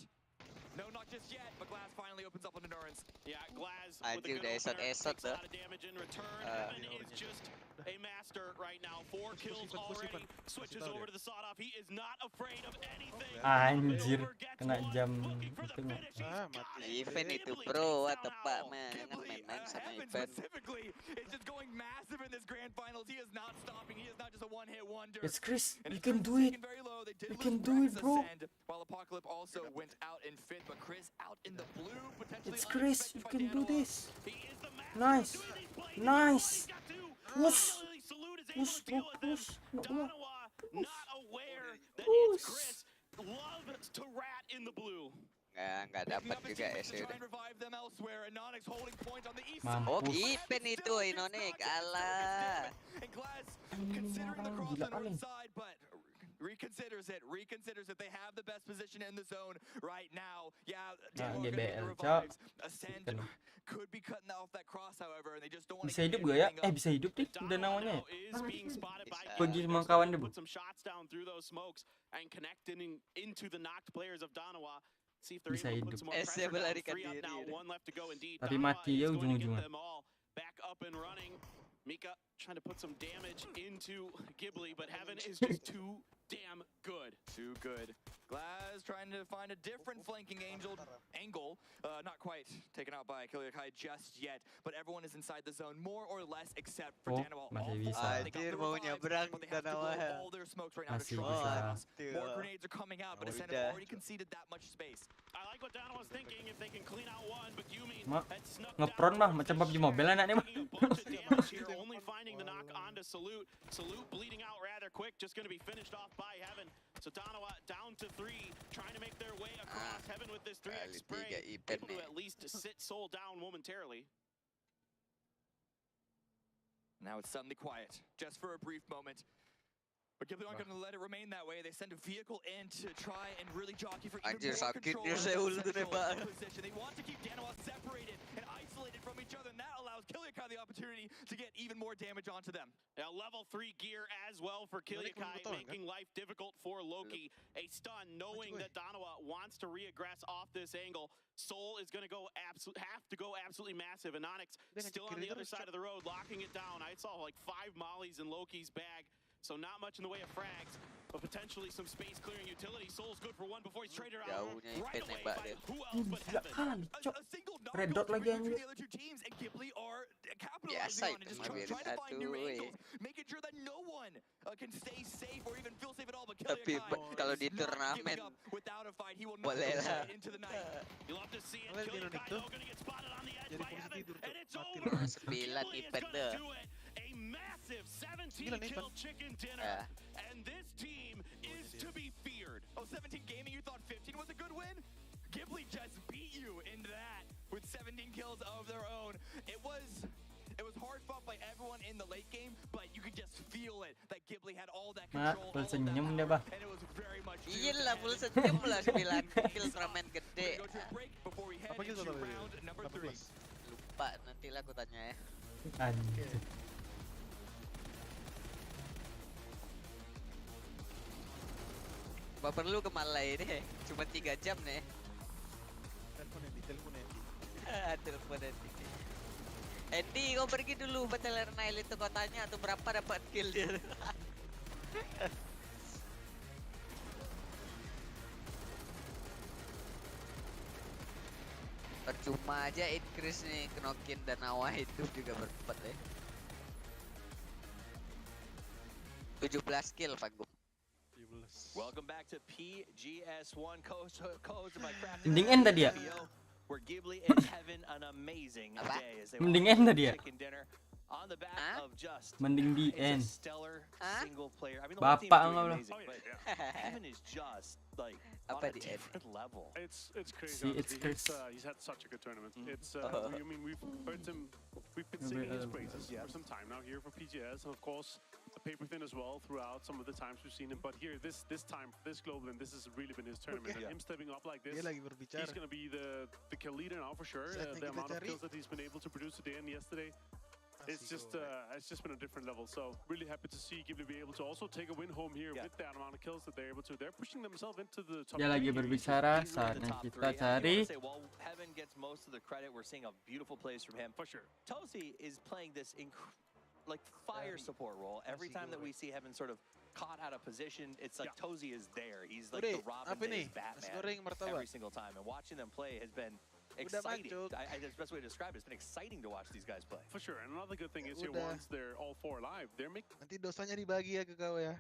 No, not just yet, but Glass finally opens up on Endurance. Yeah, Glaz Anjir, with a udah good opener, esot-esot takes a dah. lot of damage in return. Ah. Evan is just a master right now. 4 kills Pusing, already. pusing. Switches Kasih tahu over dia. to the sawed-off. He is not afraid of anything. Anjir, Over gets kena one, jam looking for the itu. finish. He's Ah, got mati. it. Event itu Ghibli bro, takes what down the fuck Howell. man, kan Ghibli, main-main sama Heaven event. specifically is just going massive in this grand finals. He is not stopping. He is not just a one-hit wonder. It's Chris. And You in can terms do of it. sinking very low, they did You lose can do Rex it, bro. Ascend, while Apocalypse also went out in 5th, but Chris out in the blue, potentially It's Chris. You unexpected by can do Danawa. this. He is the master Nice. of doing these plays. Nice. He's got to. Push. Finally, Salute is able Push, to deal bro, with them. push. Nak buat. Danawa not aware that Push. it's Chris. Loves to rat in the blue. Nggak Picking dapat up his juga ya teammates to sih try udah. and revive them elsewhere. Anonix holding point on the east Mampus. side. Oh, Push. Given itu Inonic, alah. And Glass Anjing, considering the orang cross gila on the kali. north side, but reconsiders it. They have the best position in the zone right now. Yeah, Danawa gonna get the GBL, revives. Ascend Penuh. could be cutting off that cross, however, and they just don't want to Bisa hidup gak ya? Bisa hidup deh. Udah nawanya ya. is being spotted by Bisa. Pergi Gilbert. sama They're kawan starting to dia, put some shots down through those smokes and connecting into the knocked players of Danawa. See if they're Bisa able to put hidup. some more pressure down. melarikan 3 up diri now, udah. 1 left to go indeed. Tapi Danawa mati is ya going to get ujung-ujungnya. them all back up and running. Mika trying to put some damage into Ghibli, but Heaven is just too damn good. Too good. Glaz trying to find a different flanking angle. Not quite taken out by Killiakai just yet, but everyone is inside the zone more or less except for Oh, Danawa. masih All bisa. four, they got Anjir, the mau revives, nyebrang but they have to blow Danawa. all their smokes right now to Masih try bisa. and more grenades are coming out, but Oh, Ascend udah. have already conceded that much space. I like what Danawa's thinking if they can clean out one, but Yumi Mak, had snuck ngepron down mah macam PUBG Mobile anaknya mah. taking a bunch of damage here, only finding the knock onto Salute. Salute bleeding out rather quick, just going to be finished off by Heaven. So Danawa down to 3, trying to make their way across Heaven with this 3x Kali spray. 3 event Able to nih. at least sit Soul down momentarily. Now it's suddenly quiet, just for a brief moment. But Ghibli aren't going to let it remain that way. They send a vehicle in to try and really jockey for even Anjir, more sakit control dia of Seoul that tuh central nembak. position. They want to keep Danawa separated and isolated from each other, and that allows Killiakai the opportunity to get even more damage onto them. Now level 3 gear as well for Killiakai, making life difficult for Loki. A stun, knowing that Danawa wants to reaggress off this angle. Soul is going to have to go absolutely massive. And Onyx still on the other side of the road, locking it down. I saw like 5 mollies in Loki's bag. So not much in the way of frags, but potentially some space clearing utility. Soul's good for 1 before he's traded out Jauhnya right event away nembak by dia. who else but Gila Heaven. kali, cok. A single knock Red goes dot lagi between anjir. the other two teams, and Ghibli are capitalizing Biasa on it, itu just mah trying biarin to find new atuh, angles, making sure that no one can stay safe or even feel safe at all. But Tapi Killiakai kalau is di not turnamen, giving up without a fight. He will not boleh go lah. straight into the night. You love to see it. Boleh Killiakai Dino though gonna get spotted on the edge Jadi by polisi Heaven, tidur, and Cok. it's Mati over. lah. 9 Ghibli is event gonna dah. do it. A massive 17 9 kill event. chicken dinner, Yeah. and this team is to be feared. Oh, 17 gaming, you thought 15 was a good win? Ghibli just beat you into that with 17 kills of their own. It was hard fought by everyone in the late game, but you could just feel it that Ghibli had all that Nah, control, full all of that senyum dia, power, Bah. and it was very much due Iya to lah, full Heaven. senyum lah 9 kill permain We're gede. gonna go to a break before we head Apa kill into total tadi? round number 3. 18. Lupa, nanti lah aku tanya ya. Anjir. Apa perlu ke Malai deh? Cuma 3 jam nih. Telepon Andy. Telepon Andy. Andy, kau pergi dulu Battle Arena itu kau tanya tuh berapa dapat kill dia. Percuma aja increase nih Knokin dan Awa itu juga berempat deh. 17 kill Pak Gum. 17. Welcome back to PGS1 co-hosted by Crafty. Mending end tadi ya? Where Ghibli and Heaven an amazing Apa? day as they Mending walk end through tadi ya? chicken dinner on the back Hah? of Just. Mending di It's a end. stellar Hah? single player. I mean, the whole team Bapak is doing enggak lo. amazing, but Heaven is just like on Apa a di end? different level. It's crazy. See, it's honestly. Chris. He's had such a good tournament. Mhm. It's I mean we've been singing his praises for some time now here for PGS, and of course Paper Thin as well throughout some of the times we've seen him. But here this time this global, and this has really been his tournament. And him stepping up like this, Dia lagi berbicara. he's going to be the kill leader now for sure. Saatnya The kita amount of cari. kills that he's been able to produce today and yesterday. It's Asik, just been a different level. So really happy to see Ghibli be able to also take a win home here Yeah. with that amount of kills that they're able to. They're pushing themselves into the top. Dia lagi three here. berbicara Easily saatnya the top kita three. And I do cari. wanna say, while Heaven gets most of the credit, we're seeing a beautiful plays from him. For sure. Tosi is playing this like fire support role. Every Nasi time that we goreng. see Heaven sort of caught out of position, it's like Yeah. Tosi is there. He's like Udah, the Robin apa to nih? his Nasi Batman goreng martabak. every single time. And watching them play has been Udah exciting. macuk. That's the best way to describe it. It's been exciting to watch these guys play. For sure. And another good thing is here, Udah. once they're all four alive, they're making Nanti dosanya dibagi ya ke kau ya.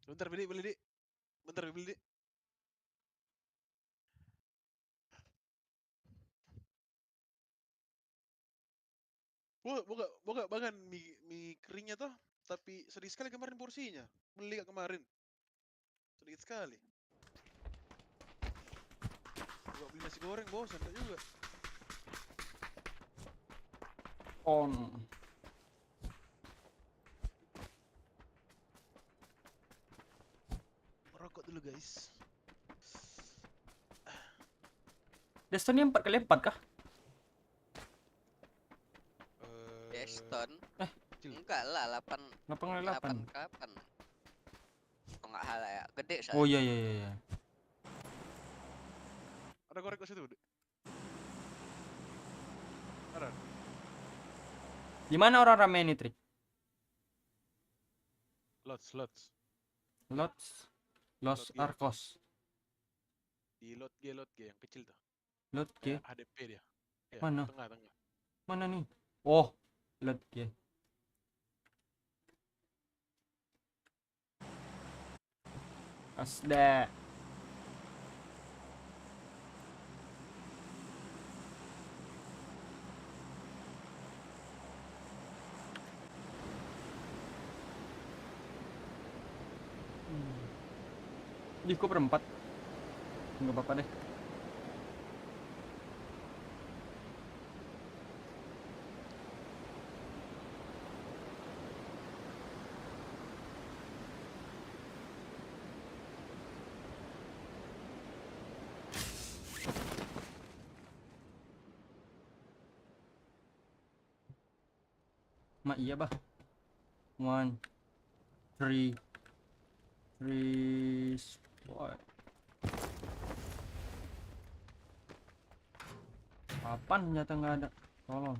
Bentar beli Dik. Bentar beli Dik. Buka bahkan mie keringnya toh, tapi sedikit sekali kemarin porsinya. Beli gak kemarin? Sedikit sekali. Gak beli nasi goreng bosan tak juga. On. Merokok dulu guys. Destiny 4x4 kah? Deston. kecil. Enggak lah, 8 8x8. kapan? Oh, enggak hal ya. Gede Oh soalnya. iya. Ada korek ke situ, Dik? Ada. Di mana orang rame ini, Trik? Lots. Los Lot G. Arcos. Di lot G yang kecil tuh. Lot G. Kayak HDP dia. Ya, Mana? Tengah. Mana nih? Oh, Lot G. Asda. Di kok berempat? Enggak apa-apa deh. Mak iya bah. 1 3 spot. Kapan ternyata nggak ada? Tolong.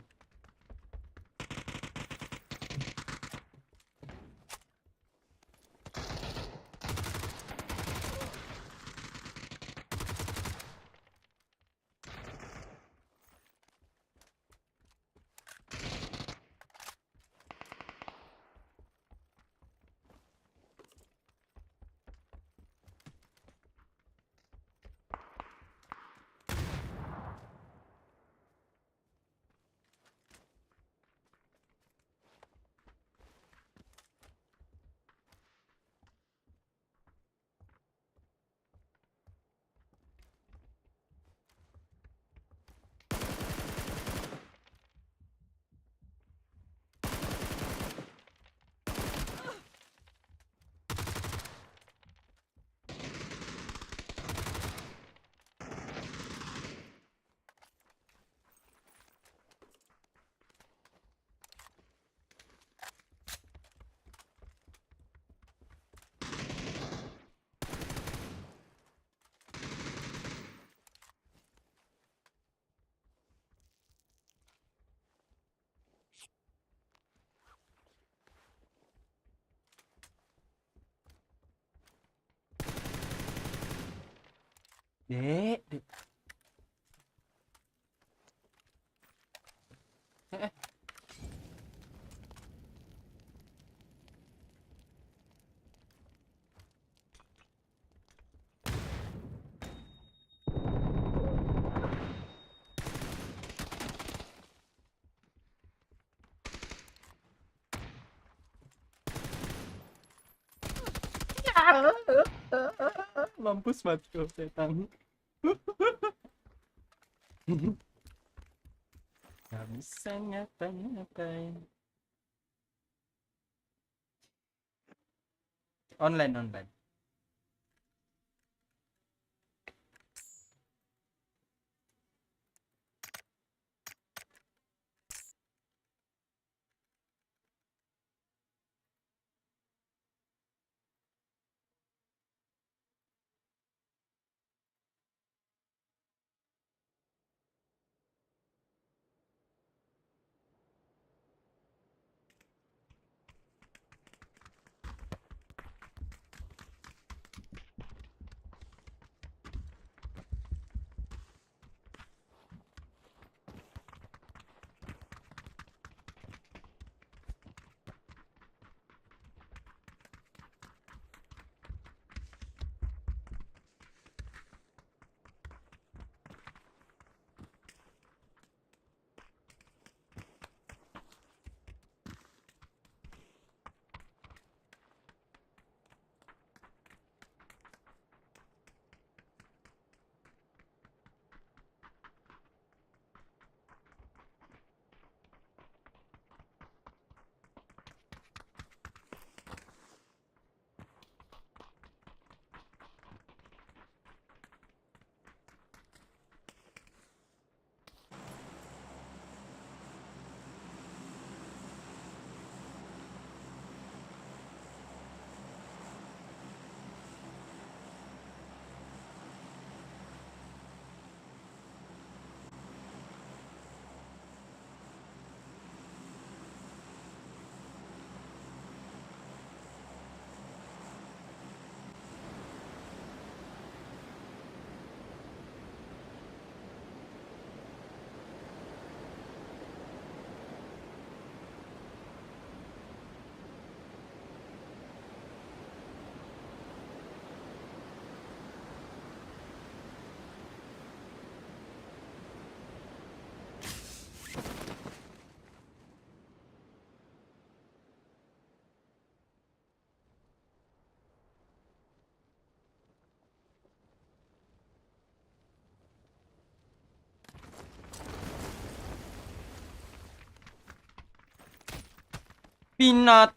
Dek, dek. Eh, Mampus mati kau setan. Gak bisa ngapa-ngapain. Online, online. Peanut.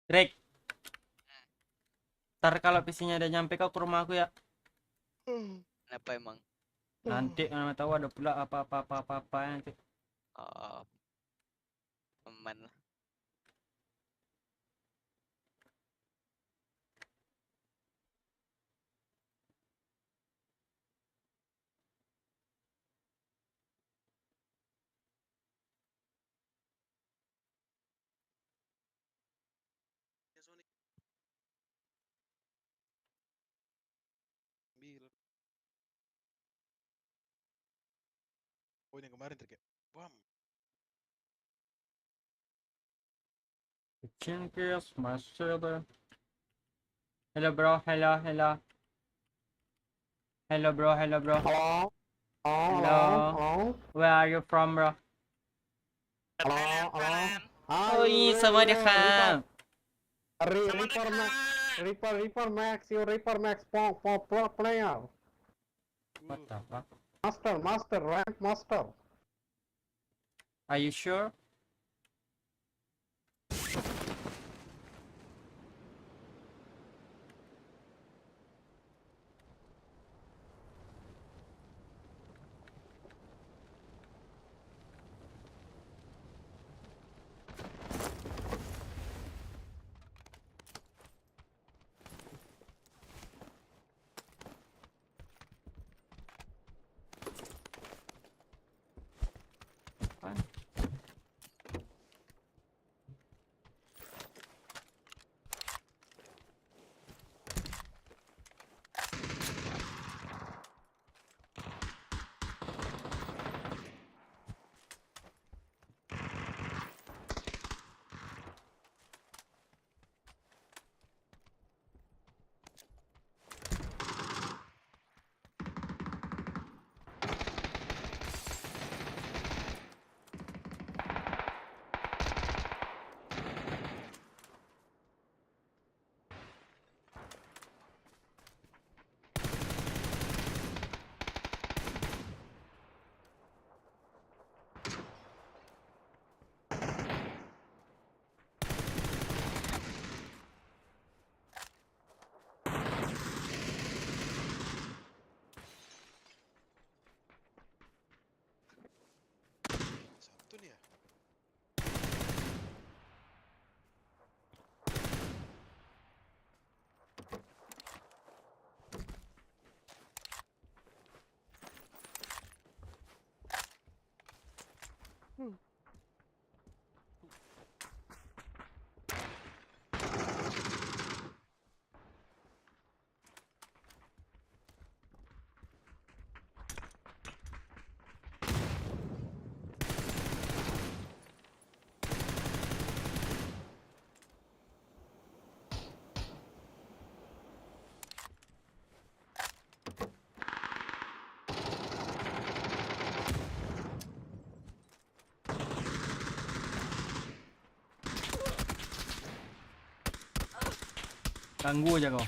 Drake. Ntar kalau PC-nya udah nyampe kau ke rumah aku ya. Kenapa emang? Nanti mana tahu ada pula apa nanti. Oh, aman lah. Bilang. Oh ini yang kemarin trik ya. Bam. Chinkies, master. Hello bro, hello. Hello bro. Hello? Hello. Where are you from bro? Hello? Oi, sawadee Reaper Max, you Reaper Max pro player. What the fuck? Master, rank master. Are you sure? Apaan? Satu nih ya. Ganggu aja kau.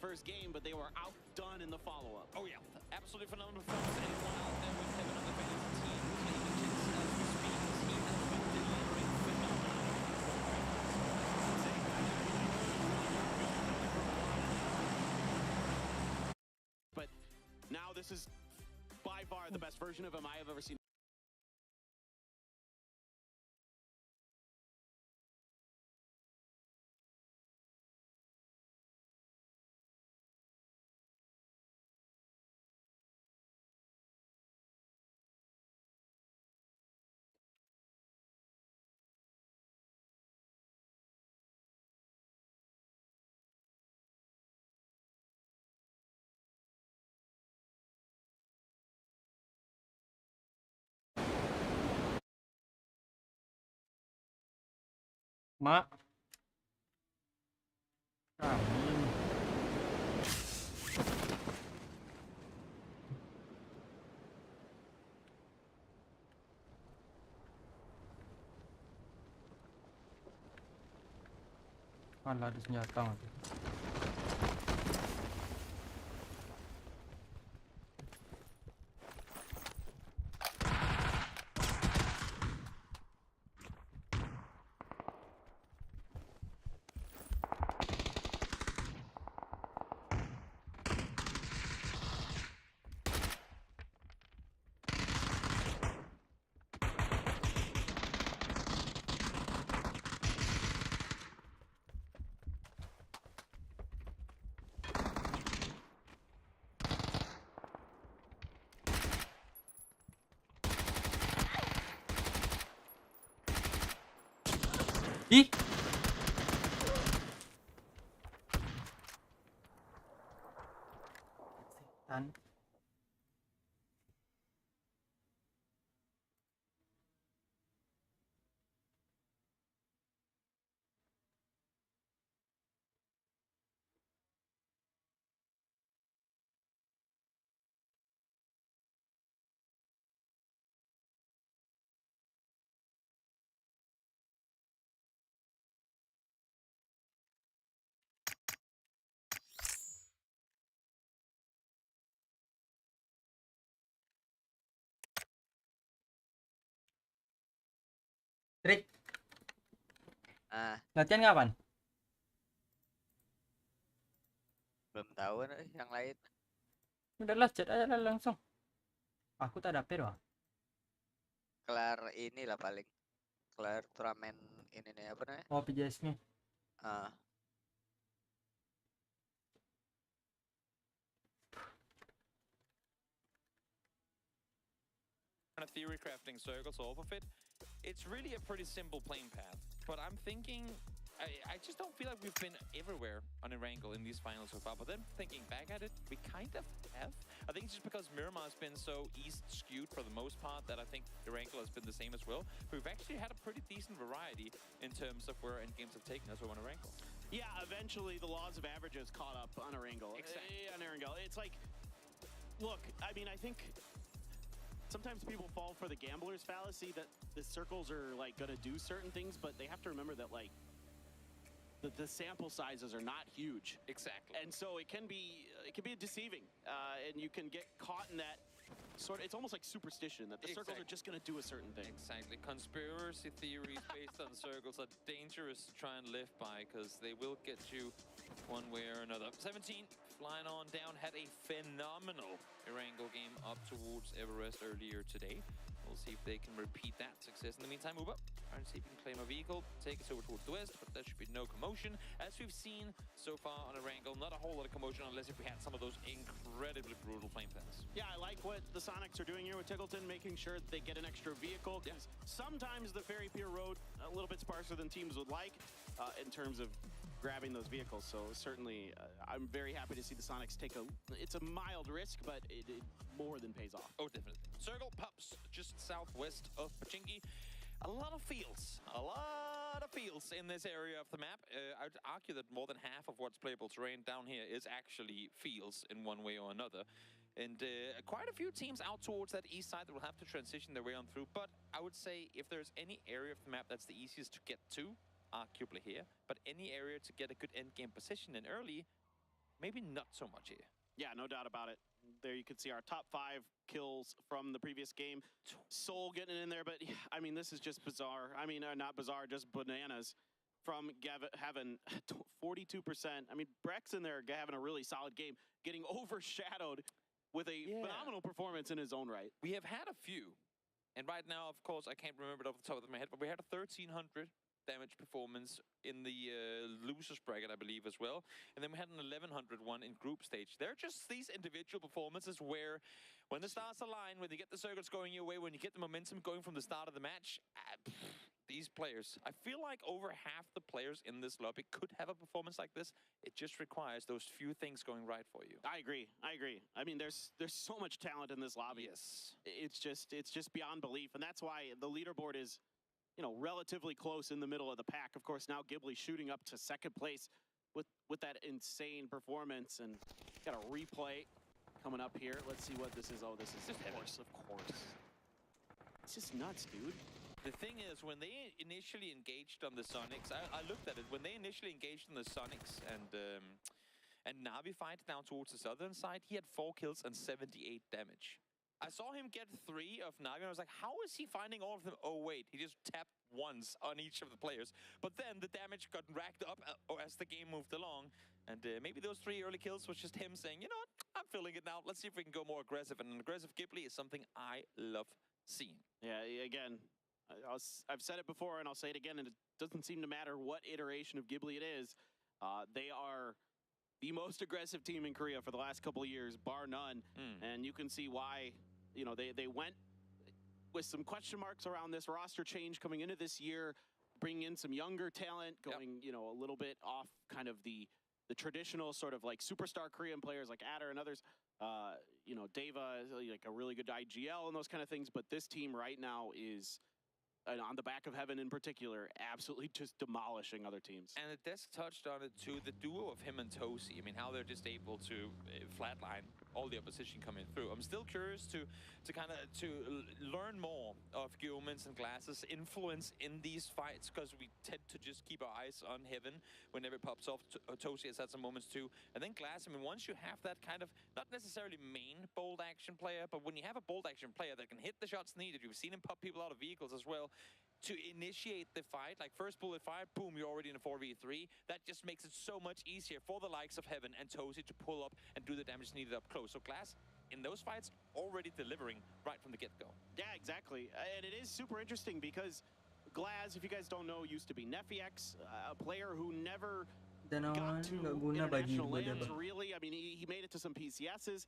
first game, but they were outdone in the follow-up. Oh yeah, absolutely phenomenal performance. Anyone out there with Kevin on the fantasy team who's making checks as we speak? He has been delivering phenomenal. But now this is by far the best version of him I have ever seen. Mak. Amin. Alah, ada senjata mati. Ih. Setan. Trik, Ah, latihan kapan? belum tahu yang lain. Udahlah, chat aja lah langsung. Aku tak ada pero. Kelar inilah paling. Kelar turnamen ini nih apa namanya? Oh, PJS-nya. Ah, Theory crafting circles off of it. It's really a pretty simple playing path, but I'm thinking I just don't feel like we've been everywhere on Erangel in these finals so far. But then thinking back at it, we kind of have. I think it's just because Miramar has been so east skewed for the most part that I think Erangel has been the same as well. We've actually had a pretty decent variety in terms of where end games have taken us on Erangel. Yeah, eventually the laws of averages caught up on Erangel. Exactly. On Erangel. It's like, look, I mean, I think sometimes people fall for the gambler's fallacy that the circles are like gonna do certain things, but they have to remember that like the sample sizes are not huge. Exactly. And so it can be deceiving, and you can get caught in that sort of, it's almost like superstition that the circles are just gonna do a certain thing. Exactly. Conspiracy theories based on circles are dangerous to try and live by because they will get you one way or another. 17 flying on down, had a phenomenal Erangel game up towards Everest earlier today. We'll see if they can repeat that success. In the meantime, move up. Try and see if we can claim a vehicle, take us over towards the west, but there should be no commotion. As we've seen so far on Erangel, not a whole lot of commotion unless if we had some of those incredibly brutal flame paths. Yeah, I like what the Sonics are doing here with Tickleton, making sure that they get an extra vehicle, because sometimes the Fairy Pier Road, a little bit sparser than teams would like in terms of grabbing those vehicles. So certainly, I'm very happy to see the Sonics take it's a mild risk, but it more than pays off. Oh, definitely. Circle pops just southwest of Pochinki. A lot of fields. A lot of fields in this area of the map. I'd argue that more than half of what's playable terrain down here is actually fields in one way or another. And quite a few teams out towards that east side that will have to transition their way on through. But I would say if there's any area of the map that's the easiest to get to, arguably here, but any area to get a good end game position in early, maybe not so much here. Yeah, no doubt about it. There you can see our top 5 kills from the previous game. Soul getting in there, but I mean, this is just bizarre. I mean, not bizarre, just bananas from having 42%. I mean, Brex in there having a really solid game, getting overshadowed with a phenomenal performance in his own right. We have had a few, and right now, of course, I can't remember it off the top of my head, but we had a 1300 damage performance in the losers bracket, I believe, as well. And then we had an 1100 one in group stage. They're just these individual performances where when the stars align, when you get the circles going your way, when you get the momentum going from the start of the match, these players, I feel like over half the players in this lobby could have a performance like this. It just requires those few things going right for you. I agree. I mean, there's so much talent in this lobby. Yes. It's just beyond belief. And that's why the leaderboard is, you know, relatively close in the middle of the pack. Of course, now Ghibli shooting up to second place with that insane performance. And got a replay coming up here. Let's see what this is. Oh, this is of course. It's just nuts, dude. The thing is, when they initially engaged on the Sonics, I looked at it. When they initially engaged on the Sonics and Navi fight down towards the southern side, he had 4 kills and 78 damage. I saw him get 3 of Navi, and I was like, how is he finding all of them? Oh, wait, he just tapped once on each of the players. But then the damage got racked up as the game moved along. And maybe those 3 early kills was just him saying, you know what, I'm feeling it now. Let's see if we can go more aggressive. And an aggressive Ghibli is something I love seeing. Yeah, again, I've said it before, and I'll say it again, and it doesn't seem to matter what iteration of Ghibli it is. They are the most aggressive team in Korea for the last couple of years, bar none. And you can see why, you know, they went with some question marks around this roster change coming into this year, bringing in some younger talent, going, you know, a little bit off kind of the traditional sort of like superstar Korean players like Adder and others. You know, Deva is like a really good IGL and those kind of things, but this team right now is, on the back of Heaven in particular, absolutely just demolishing other teams. And the desk touched on it too, the duo of him and Tosi. I mean, how they're just able to flatline all the opposition coming through. I'm still curious to learn more of Guilman's and Glass's influence in these fights, because we tend to just keep our eyes on Heaven whenever it pops off. Tosi has had some moments too. And then Glass, I mean, once you have that kind of, not necessarily main bold action player, but when you have a bold action player that can hit the shots needed, you've seen him pop people out of vehicles as well, to initiate the fight, like first bullet fire, boom, you're already in a 4v3. That just makes it so much easier for the likes of Heaven and Tosi to pull up and do the damage needed up close. So Glass, in those fights, already delivering right from the get-go. Yeah, exactly. And it is super interesting because Glaz, if you guys don't know, used to be Nefiex, a player who never got to international lands, really. I mean, he made it to some PCSs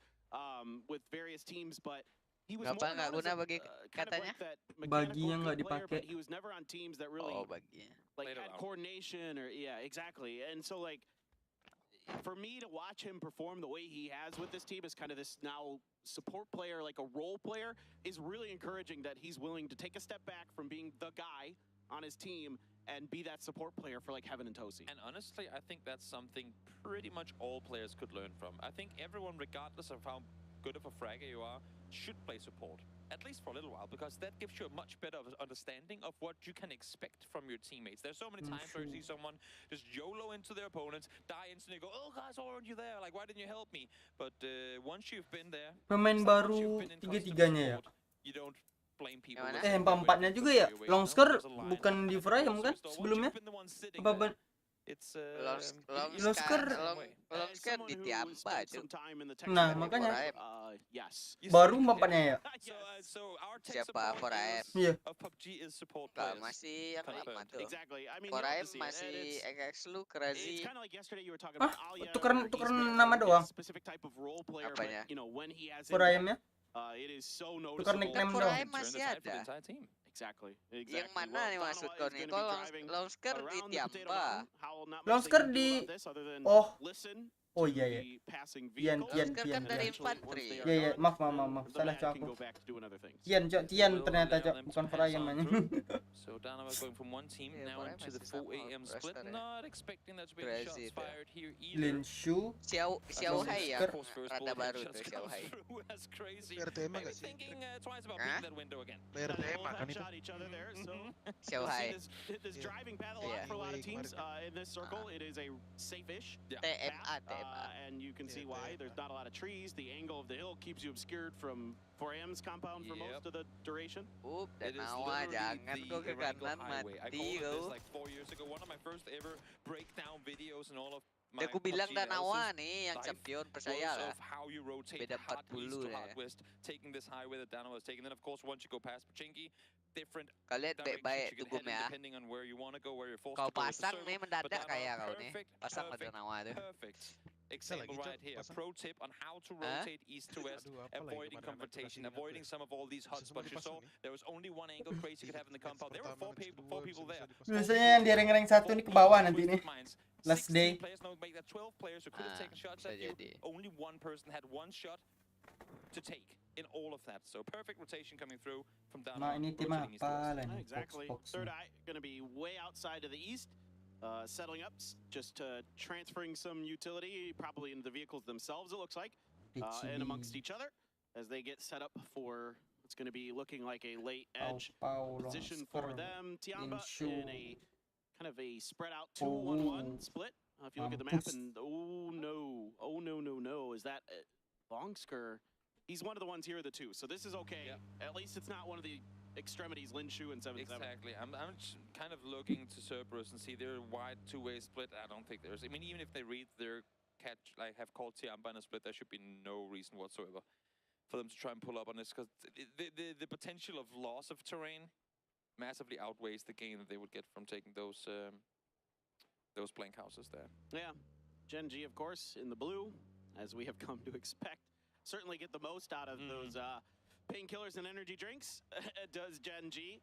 with various teams, but he was more known as kind of like that mechanical player, but he was never on teams that really like had coordination or exactly. And so like for me to watch him perform the way he has with this team as kind of this now support player, like a role player, is really encouraging that he's willing to take a step back from being the guy on his team and be that support player for like Heaven and Tosi. And honestly, I think that's something pretty much all players could learn from. I think everyone, regardless of how good of a fragger you are, should play support, at least for a little while, because that gives you a much better understanding of what you can expect from your teammates. There's so many times where you see someone just YOLO into their opponents, die instantly, go, oh guys, why weren't you there? Like, why didn't you help me? But once you've been there, pemain baru tiga-tiganya ya. You don't blame people. Empat-empatnya juga ya. Longsker bukan di Frame kan sebelumnya? Apa Longsker di Tiamba tuh. Nah, makanya baru empatnya ya. Siapa Foraem? Iya. Masih yang lama tuh. Foraem masih X lu Crazy. Tukeran nama doang. Apanya? Foraemnya? Tukar nickname doang. Masih ada. Exactly. Yang mana nih maksud kau nih? Kalau Longsker di Tiamba. Longsker di Oh iya ya. Tian. Kan dari infanteri. Iya, maaf. Salah cok aku. Tian ternyata cok, bukan Foraem namanya. So Dynamo going from one team now into the 4 AM split. Not expecting that to be any shots fired here either. Lin Shu, Xiao Hai ya. Rata baru tuh Xiao Hai. That's crazy. RTM Maybe thinking twice about beating that window again. RTM kan itu. Xiao Hai. This driving battle for a lot of teams in this circle, it is a safe-ish. TMA. And you can see why. There's not a lot of trees. The angle of the hill keeps you obscured from 4M's compound for most of the duration. Dan It is Nawa, literally jangan the kau ke Erangel kanan highway. I mati called it this kau. like 4 years ago. One of my first ever breakdown videos in all of my Dia aku bilang PUBG Dan Nawa analysis nih yang life champion, was percaya lah. of how you rotate Beda hot east 40 to hot dia. west, taking this highway that Dana was taking. Then of course once you go past Pochinki, different Kau lihat directions baik-baik you tu can head Gum in ya. depending on where you want to go, where you're forced Kau to go with the pasang circle. nih But mendadak Dana, kayak kau nih. perfect, Pasang ke Dan perfect, Nawa tu. perfect example lagi, right Cok, here. pasang. Pro tip on how to rotate east to west, Aduh, apa lagi avoiding kemarin anak confrontation, kasih avoiding ingat some of all these hot Bisa semua spots you saw. dipasang nih. There was only one angle Crazy could have in the compound. There were four people there. Biasanya yang di rank 1 nih ke bawah nanti nih. Last 16 day. players, no, make that 12 players who could have taken shots bisa at you. jadi. Only one person had one shot to take in all of that. So perfect rotation coming through from down. Nah, ini tim rotating east to west. apa lah nih? Exactly. Fox. Third eye going to be way outside to the east, settling up, just transferring some utility, probably into the vehicles themselves, it looks like, and amongst each other as they get set up for what's going to be looking like a late edge position for them. Tiamba in a kind of a spread out 2-1-1 split. If you look at the map, and oh no, is that Longsker? He's one of the ones here, the two. So this is okay. Yeah. At least it's not one of the extremities, Linshu and 7-7. Exactly. I'm kind of looking to Cerberus and see their wide two-way split. I don't think there's. I mean, even if they read their catch, like have called Tiamba in a split, there should be no reason whatsoever for them to try and pull up on this, because the potential of loss of terrain massively outweighs the gain that they would get from taking those blank houses there. Yeah, Gen G, of course, in the blue, as we have come to expect. Certainly get the most out of those painkillers and energy drinks, does Gen G.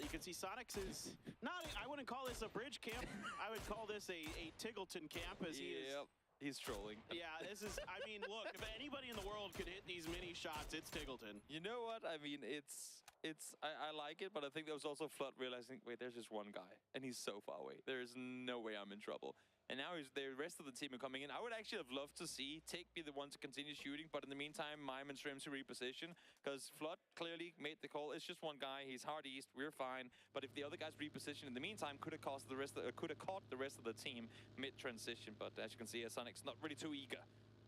You can see Sonics is not, I wouldn't call this a bridge camp. I would call this a Tiggleton camp, as he is. He's trolling. Yeah, this is, I mean, look, if anybody in the world could hit these mini shots, it's Tiggleton. You know what? I mean, I like it, but I think there was also Flood realizing, wait, there's just one guy, and he's so far away. There is no way I'm in trouble. And now the rest of the team are coming in. I would actually have loved to see Tick be the one to continue shooting, but in the meantime, Mime and Stream to reposition, because Flood clearly made the call. It's just one guy. He's hard east. We're fine. But if the other guys reposition in the meantime, could have caught the rest of the team mid-transition. But as you can see, Sonic's not really too eager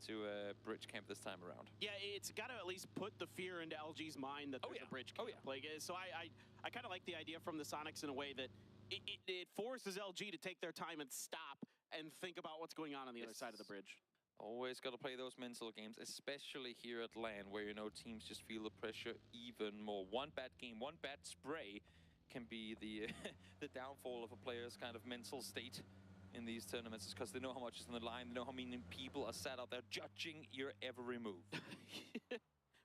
to bridge camp this time around. Yeah, it's got to at least put the fear into LG's mind that there's a bridge camp. Like, so I kind of like the idea from the Sonics in a way that it forces LG to take their time and stop and think about what's going on the other side of the bridge. Always got to play those mental games, especially here at LAN, where, you know, teams just feel the pressure even more. One bad game, one bad spray can be the the downfall of a player's kind of mental state in these tournaments, because they know how much is on the line, they know how many people are sat out there judging your every move.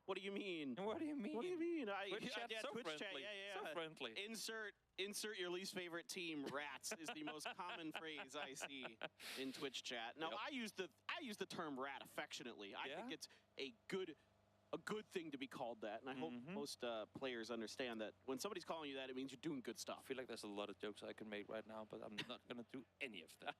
What do you mean? What do you mean? What do you mean? Twitch chat, so Twitch friendly. chat, yeah. So friendly. Insert your least favorite team. Rats is the most common phrase I see in Twitch chat. Now, I use the term rat affectionately. I think it's a good thing to be called that, and I hope most players understand that when somebody's calling you that, it means you're doing good stuff. I feel like there's a lot of jokes I can make right now, but I'm not gonna do any of them.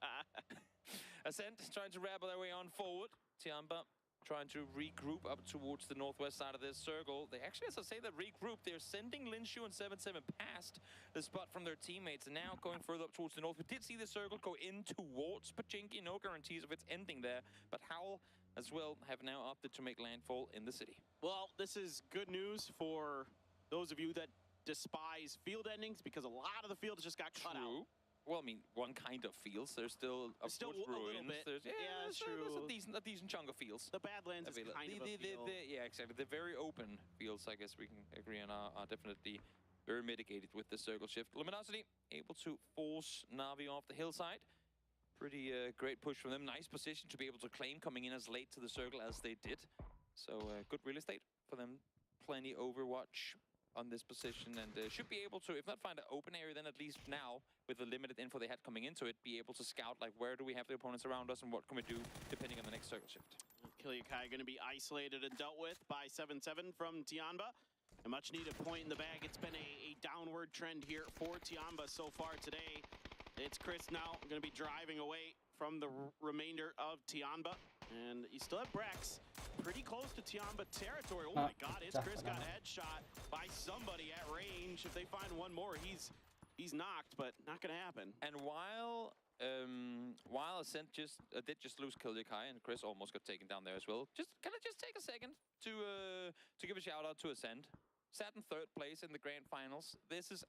Ascent trying to rabble their way on forward. Tiamba trying to regroup up towards the northwest side of this circle. They actually, as I say, that regroup, they're sending Linshu and 7-7 past the spot from their teammates, and now going further up towards the north. We did see the circle go in towards Pochinki. No guarantees of its ending there, but Howl as well have now opted to make landfall in the city. Well, this is good news for those of you that despise field endings, because a lot of the field just got cut out. Well, I mean, one kind of fields. There's still a little ruins. bit. That's true. There's a decent chunk of fields. The Badlands is kind of a field. Yeah, exactly. The very open fields, I guess we can agree on, are definitely very mitigated with the circle shift. Luminosity able to force Na'Vi off the hillside. Pretty great push from them. Nice position to be able to claim coming in as late to the circle as they did. So good real estate for them. Plenty Overwatch on this position, and should be able to, if not find an open area, then at least now, with the limited info they had coming into it, be able to scout, like, where do we have the opponents around us and what can we do depending on the next circle shift. Killiakai going to be isolated and dealt with by 7-7 from Tiamba. A much needed point in the bag. It's been a downward trend here for Tiamba so far today. It's Chris now going to be driving away from the remainder of Tiamba. And you still have Brex pretty close to Tiamba territory. Oh my God, it's Chris got headshot by somebody at range. If they find one more, he's knocked, but not gonna happen. And while While Ascent did just lose Killikai and Chris almost got taken down there as well. Can I just take a second to give a shout out to Ascent? Sat in 3rd place in the grand finals. This is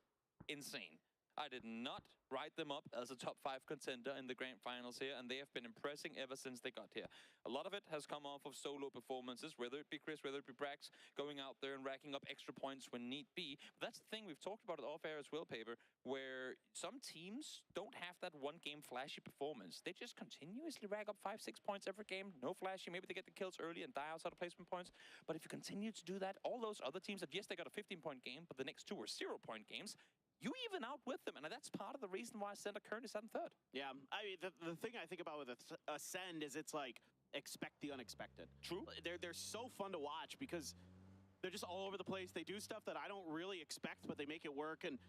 insane. I did not write them up as a top 5 contender in the grand finals here, and they have been impressing ever since they got here. A lot of it has come off of solo performances, whether it be Chris, whether it be Brax, going out there and racking up extra points when need be. But that's the thing, we've talked about it off air as well, Paper, where some teams don't have that one-game flashy performance. They just continuously rack up 5-6 points every game, no flashy. Maybe they get the kills early and die outside of placement points. But if you continue to do that, all those other teams that, yes, they got a 15-point game, but the next 2 were 0-point games, you even out with them, and that's part of the reason why Ascend currently sat in 3rd. Yeah, I mean, the thing I think about with Ascend is it's like, expect the unexpected. True. They're so fun to watch because they're just all over the place. They do stuff that I don't really expect, but they make it work, and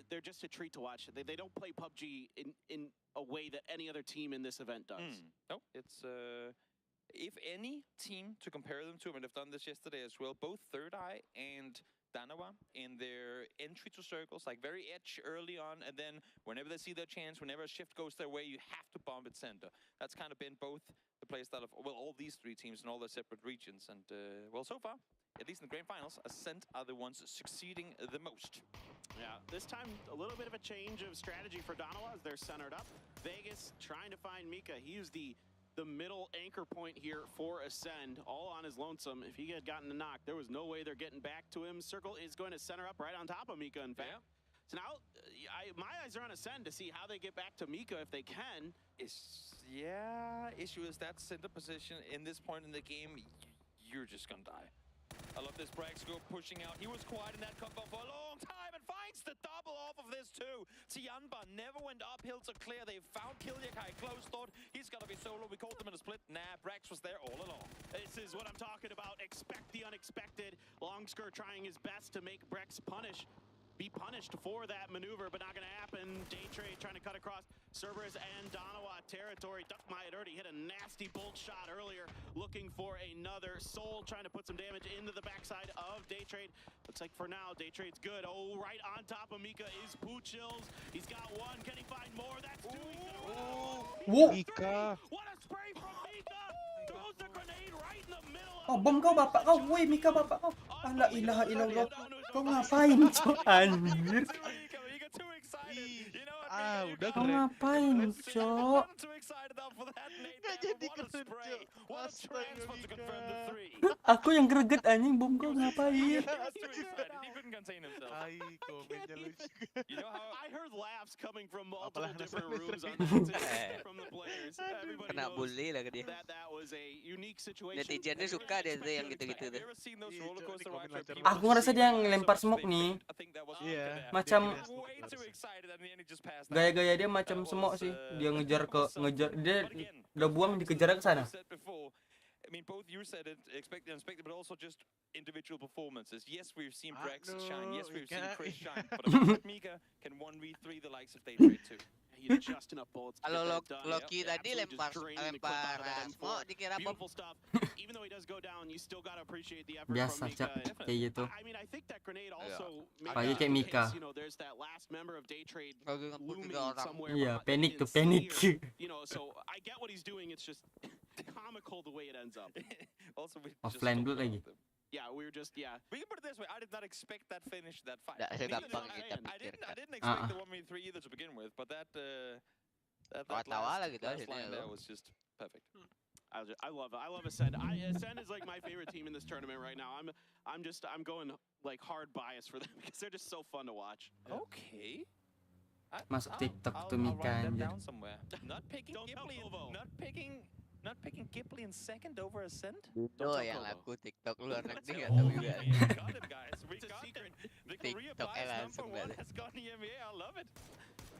they're just a treat to watch. They don't play PUBG in a way that any other team in this event does. No, it's... if any team to compare them to, and they've done this yesterday as well, both Third Eye and Danawa in their entry to circles, like very edge early on, and then whenever they see their chance, whenever a shift goes their way, you have to bomb it center. That's kind of been both the plays that have, well, all these 3 teams in all their separate regions. And, well, so far, at least in the grand finals, Ascent are the ones succeeding the most. Yeah, this time a little bit of a change of strategy for Danawa as they're centered up. Vegas trying to find Mika. He used the middle anchor point here for Ascend, all on his lonesome. If he had gotten the knock, there was no way they're getting back to him. Circle is going to center up right on top of Mika, in fact. Yeah. So now, my eyes are on Ascend to see how they get back to Mika if they can. Issue is that center position in this point in the game, you're just gonna die. I love this Brax go pushing out. He was quiet in that combo for a long time and finds the double off of this too. Tianba never went uphill to clear. They found Killiakai close, thought he's gonna be solo. We called them in a split. Nah, Brax was there all along. This is what I'm talking about. Expect the unexpected. Longsker trying his best to make Brex be punished for that maneuver, but not going to happen. Daytrade trying to cut across Cerberus and Danawa territory. Duckmai had already hit a nasty bolt shot earlier, looking for another. Soul trying to put some damage into the backside of Daytrade. Looks like for now, Daytrade's good. Oh, right on top of Mika is Poochills. He's got 1. Can he find more? That's 2. He's going to run out. Mika! What a spray from Mika! Throws the grenade right in the middle. Oh, bom kau bapak kau. Woi, Mika bapak kau. La ilaha illallah. Kau ngapain, Cok? Anjir. Udah Kau keren. ngapain, Cok? Nggak jadi keren, Cok. Aku yang greget anjing, bom kau ngapain? Ai, komennya lucu. I heard laughs coming from multiple Apalah, different nasa- rooms on from the players. Everybody Kena knows bully lah ke dia. that was a unique situation. Netizennya suka dia tuh yang gitu-gitu tuh. Aku ngerasa dia ngelempar smoke nih. Iya. Macam gaya-gaya dia macam smoke sih. Dia ngejar dia udah buang dikejar ke sana. I mean, both you said it, expected and unexpected, but also just individual performances. Yes, we've seen Brax shine. Yes, we've seen Chris shine. But I think Mika can 1v3 the likes of Daytrade too. He's just enough bullets to Kalau get that done. Loki tadi Absolutely just lempar draining the clip out of that M4. smoke dikira bom. Beautiful stuff. Even though he does go down, you still gotta appreciate the effort Biasa, from Cak. Mika. Kayak gitu. I mean, I think that grenade also makes Apalagi kayak in Mika. case, you know, there's that last member of Daytrade Kalau ngepul looming 3 orang. somewhere. Iya, behind- panik tuh, in C panik. or- You know, so I get what he's doing. It's just comical the way it ends up. Also, we Offline just dulu talked lagi. about them. Yeah, we were just We can put it this way: I did not expect that finish, that fight. Nggak segampang Neither kita did I. I pikirkan. didn't expect the 1v3 either to begin with, but that Tawa-tawa lah gitu last hasilnya line there loh. was just perfect. I love Ascend. Ascend is like my favorite team in this tournament right now. I'm going like hard bias for them because they're just so fun to watch. Okay. Masuk TikTok tuh I'll Mika, write that anjir. down somewhere. Not picking Don't tell Ghibli, Kovo. not picking Ghibli in second over Ascent. Tuh tell yang Kobo. laku TikTok luar negeri Oh, nggak tahu juga. we got it, guys. We It's a got secret. it. The Korea TikTok bias langsung number 1 balik. has gone EMEA. I love it.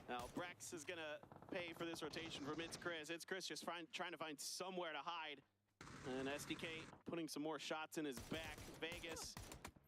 Now Brex is gonna pay for this rotation from It's Chris. It's Chris just trying to find somewhere to hide. And SDK putting some more shots in his back. Vegas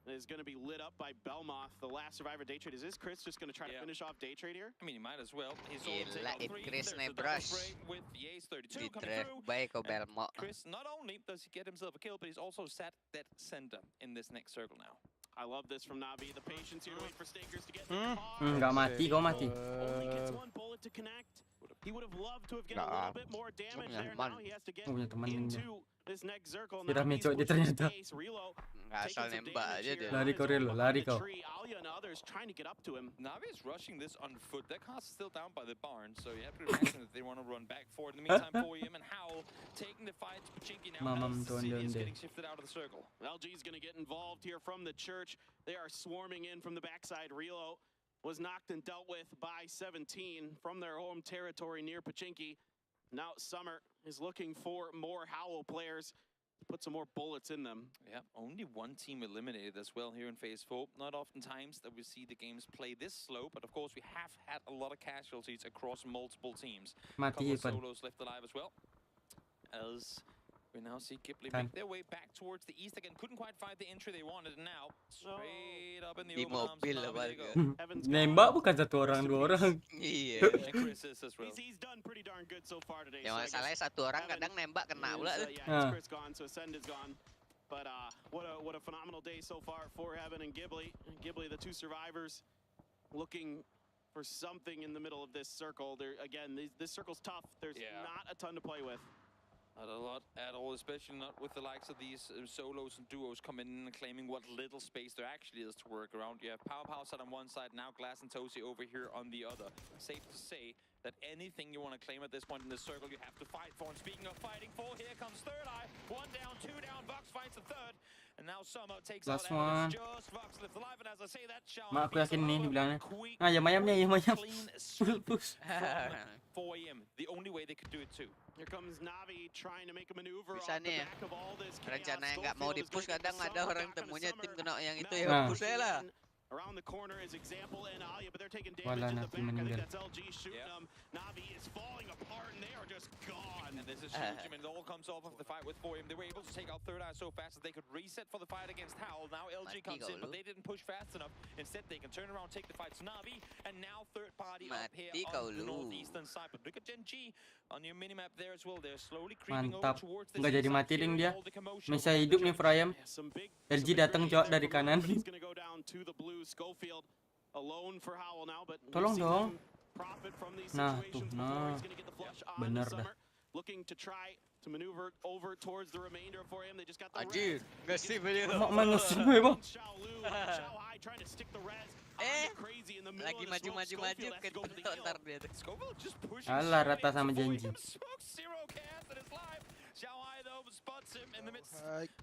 is going to be lit up by Belmoth, the last survivor. Daytrade. Is this Chris just going to try to Yeah. finish off Daytrade here? I mean, he might as well. He's only Gila, taken out it 3. Chris There's naik the double brush. spray with the Ace 32 Di coming track through. baik kau And Belmo. Chris, not only does he get himself a kill, but he's also sat that center in this next circle now. I love this from Navi. The patience here to wait for Stakers to get Hmm. the car. Nggak mati, kau mati. Only gets 1 bullet to connect. He would have loved to have get a little bit more damage there. Now he has to get Punya teman dia. into this next circle. Si Rami Navi's cok dia pushing ternyata. space. Relo Nggak asal taking some nembak damage aja here dia. on Lari his kau, own Relo, behind lari the kau. tree. Alia and others trying to get up to him. Navi is rushing this on foot. Their cast is still down by the barn, so you have to imagine that they want to run back for it. In the meantime, 4EM and Howl taking the fight to Pachinki now Mamam as the city is Tonde. getting shifted out of the circle. LG's going to get involved here from the church. They are swarming in from the backside. Relo was knocked and dealt with by 17 from their home territory near Pachinki. Now Summer is looking for more Howl players to put some more bullets in them. Yeah, only one team eliminated as well here in Phase 4. Not oftentimes that we see the games play this slow, but of course we have had a lot of casualties across multiple teams. A couple Mati of Ivan. solos left alive as well. As we now see Ghibli Time. make their way back towards the east again. Couldn't quite find the entry they wanted, and now straight up in the Di open arms of mobil Navi lah they go. balik. Evans Nembak gone. bukan satu orang, dua orang. Iya. And Chris is as well. He's done pretty darn good so far today. Yang So I guess masalahnya satu orang Evan kadang nembak kena is, pula tuh. yeah, Ah. Chris gone, so Ascend is gone. But what a phenomenal day so far for Heaven and Ghibli. Ghibli, the two survivors, looking for something in the middle of this circle. There again, this circle's tough. There's Yeah. not a ton to play with. Not a lot at all, especially not with the likes of these solos and duos coming in and claiming what little space there actually is to work around. You have Power side on one side, now Glass and Tosi over here on the other. Safe to say that anything you want to claim at this point in this circle, you have to fight for. And speaking of fighting for, here comes Third Eye. One down, two down, Vox fights the third. And now Summer takes Last out Evidence. one. Just Vox left alive, and as I say that, Shao Mak aku beats yakin them ni over. dibilangnya. Quick, Ayam ni, ayam. clean Full sweep push. from 4EM. The only way they could do it too. Here comes Navi trying to make a maneuver Bisa off the nih ya. back of all this chaos. Rencana yang nggak mau Schofield is di-push gonna get kadang the ada Summer orang back on temunya Summer. tim kena yang itu Now ya Ah. push aja lah. Around the corner is Example and Alia, but they're taking Wala damage in na, the di back. I think meninggal. that's LG shooting them. Navi is falling apart and they are just gone. And this is huge. I mean, it all comes off of the fight with 4EM. They were able to take out Third Eye so fast that they could reset for the fight against Howl. Now LG comes in, but they didn't push fast enough. Instead, they can turn around, take the fight to Navi, and now third party up here Mati on the kau, lu. northeastern side. But look at Gen G on your minimap there as well. They're slowly creeping over Mantap. towards the Nggak jadi seaside, mati ding hearing dia. all the commotion Bisa around the hidup nih church. Frayam. Yeah, some big LG big datang, grenades Cok, dari from Rogue, kanan. but he's gonna go down to the blue. Schofield alone for Howl now, but we've Tolong seen dong. them profit from these Nah, situations tuh, before. nah. He's gonna get the flush on Bener the dah. Summer, looking to try to maneuver over towards the remainder for him. They just got the Anjir, res. nge-sip aja. Mak mana sih, bang? Xiao Lu, Xiao Hai trying to stick the res. onto Crazy in the middle Lagi of the smoke. maju-maju-maju Schofield has to go for the ketok kill. ntar dia tuh. Schofield just pushing Alah, straight rata sama into Genji. 4EM. Smoke zero cast and it's live. Xiao Hai though spots him in the midst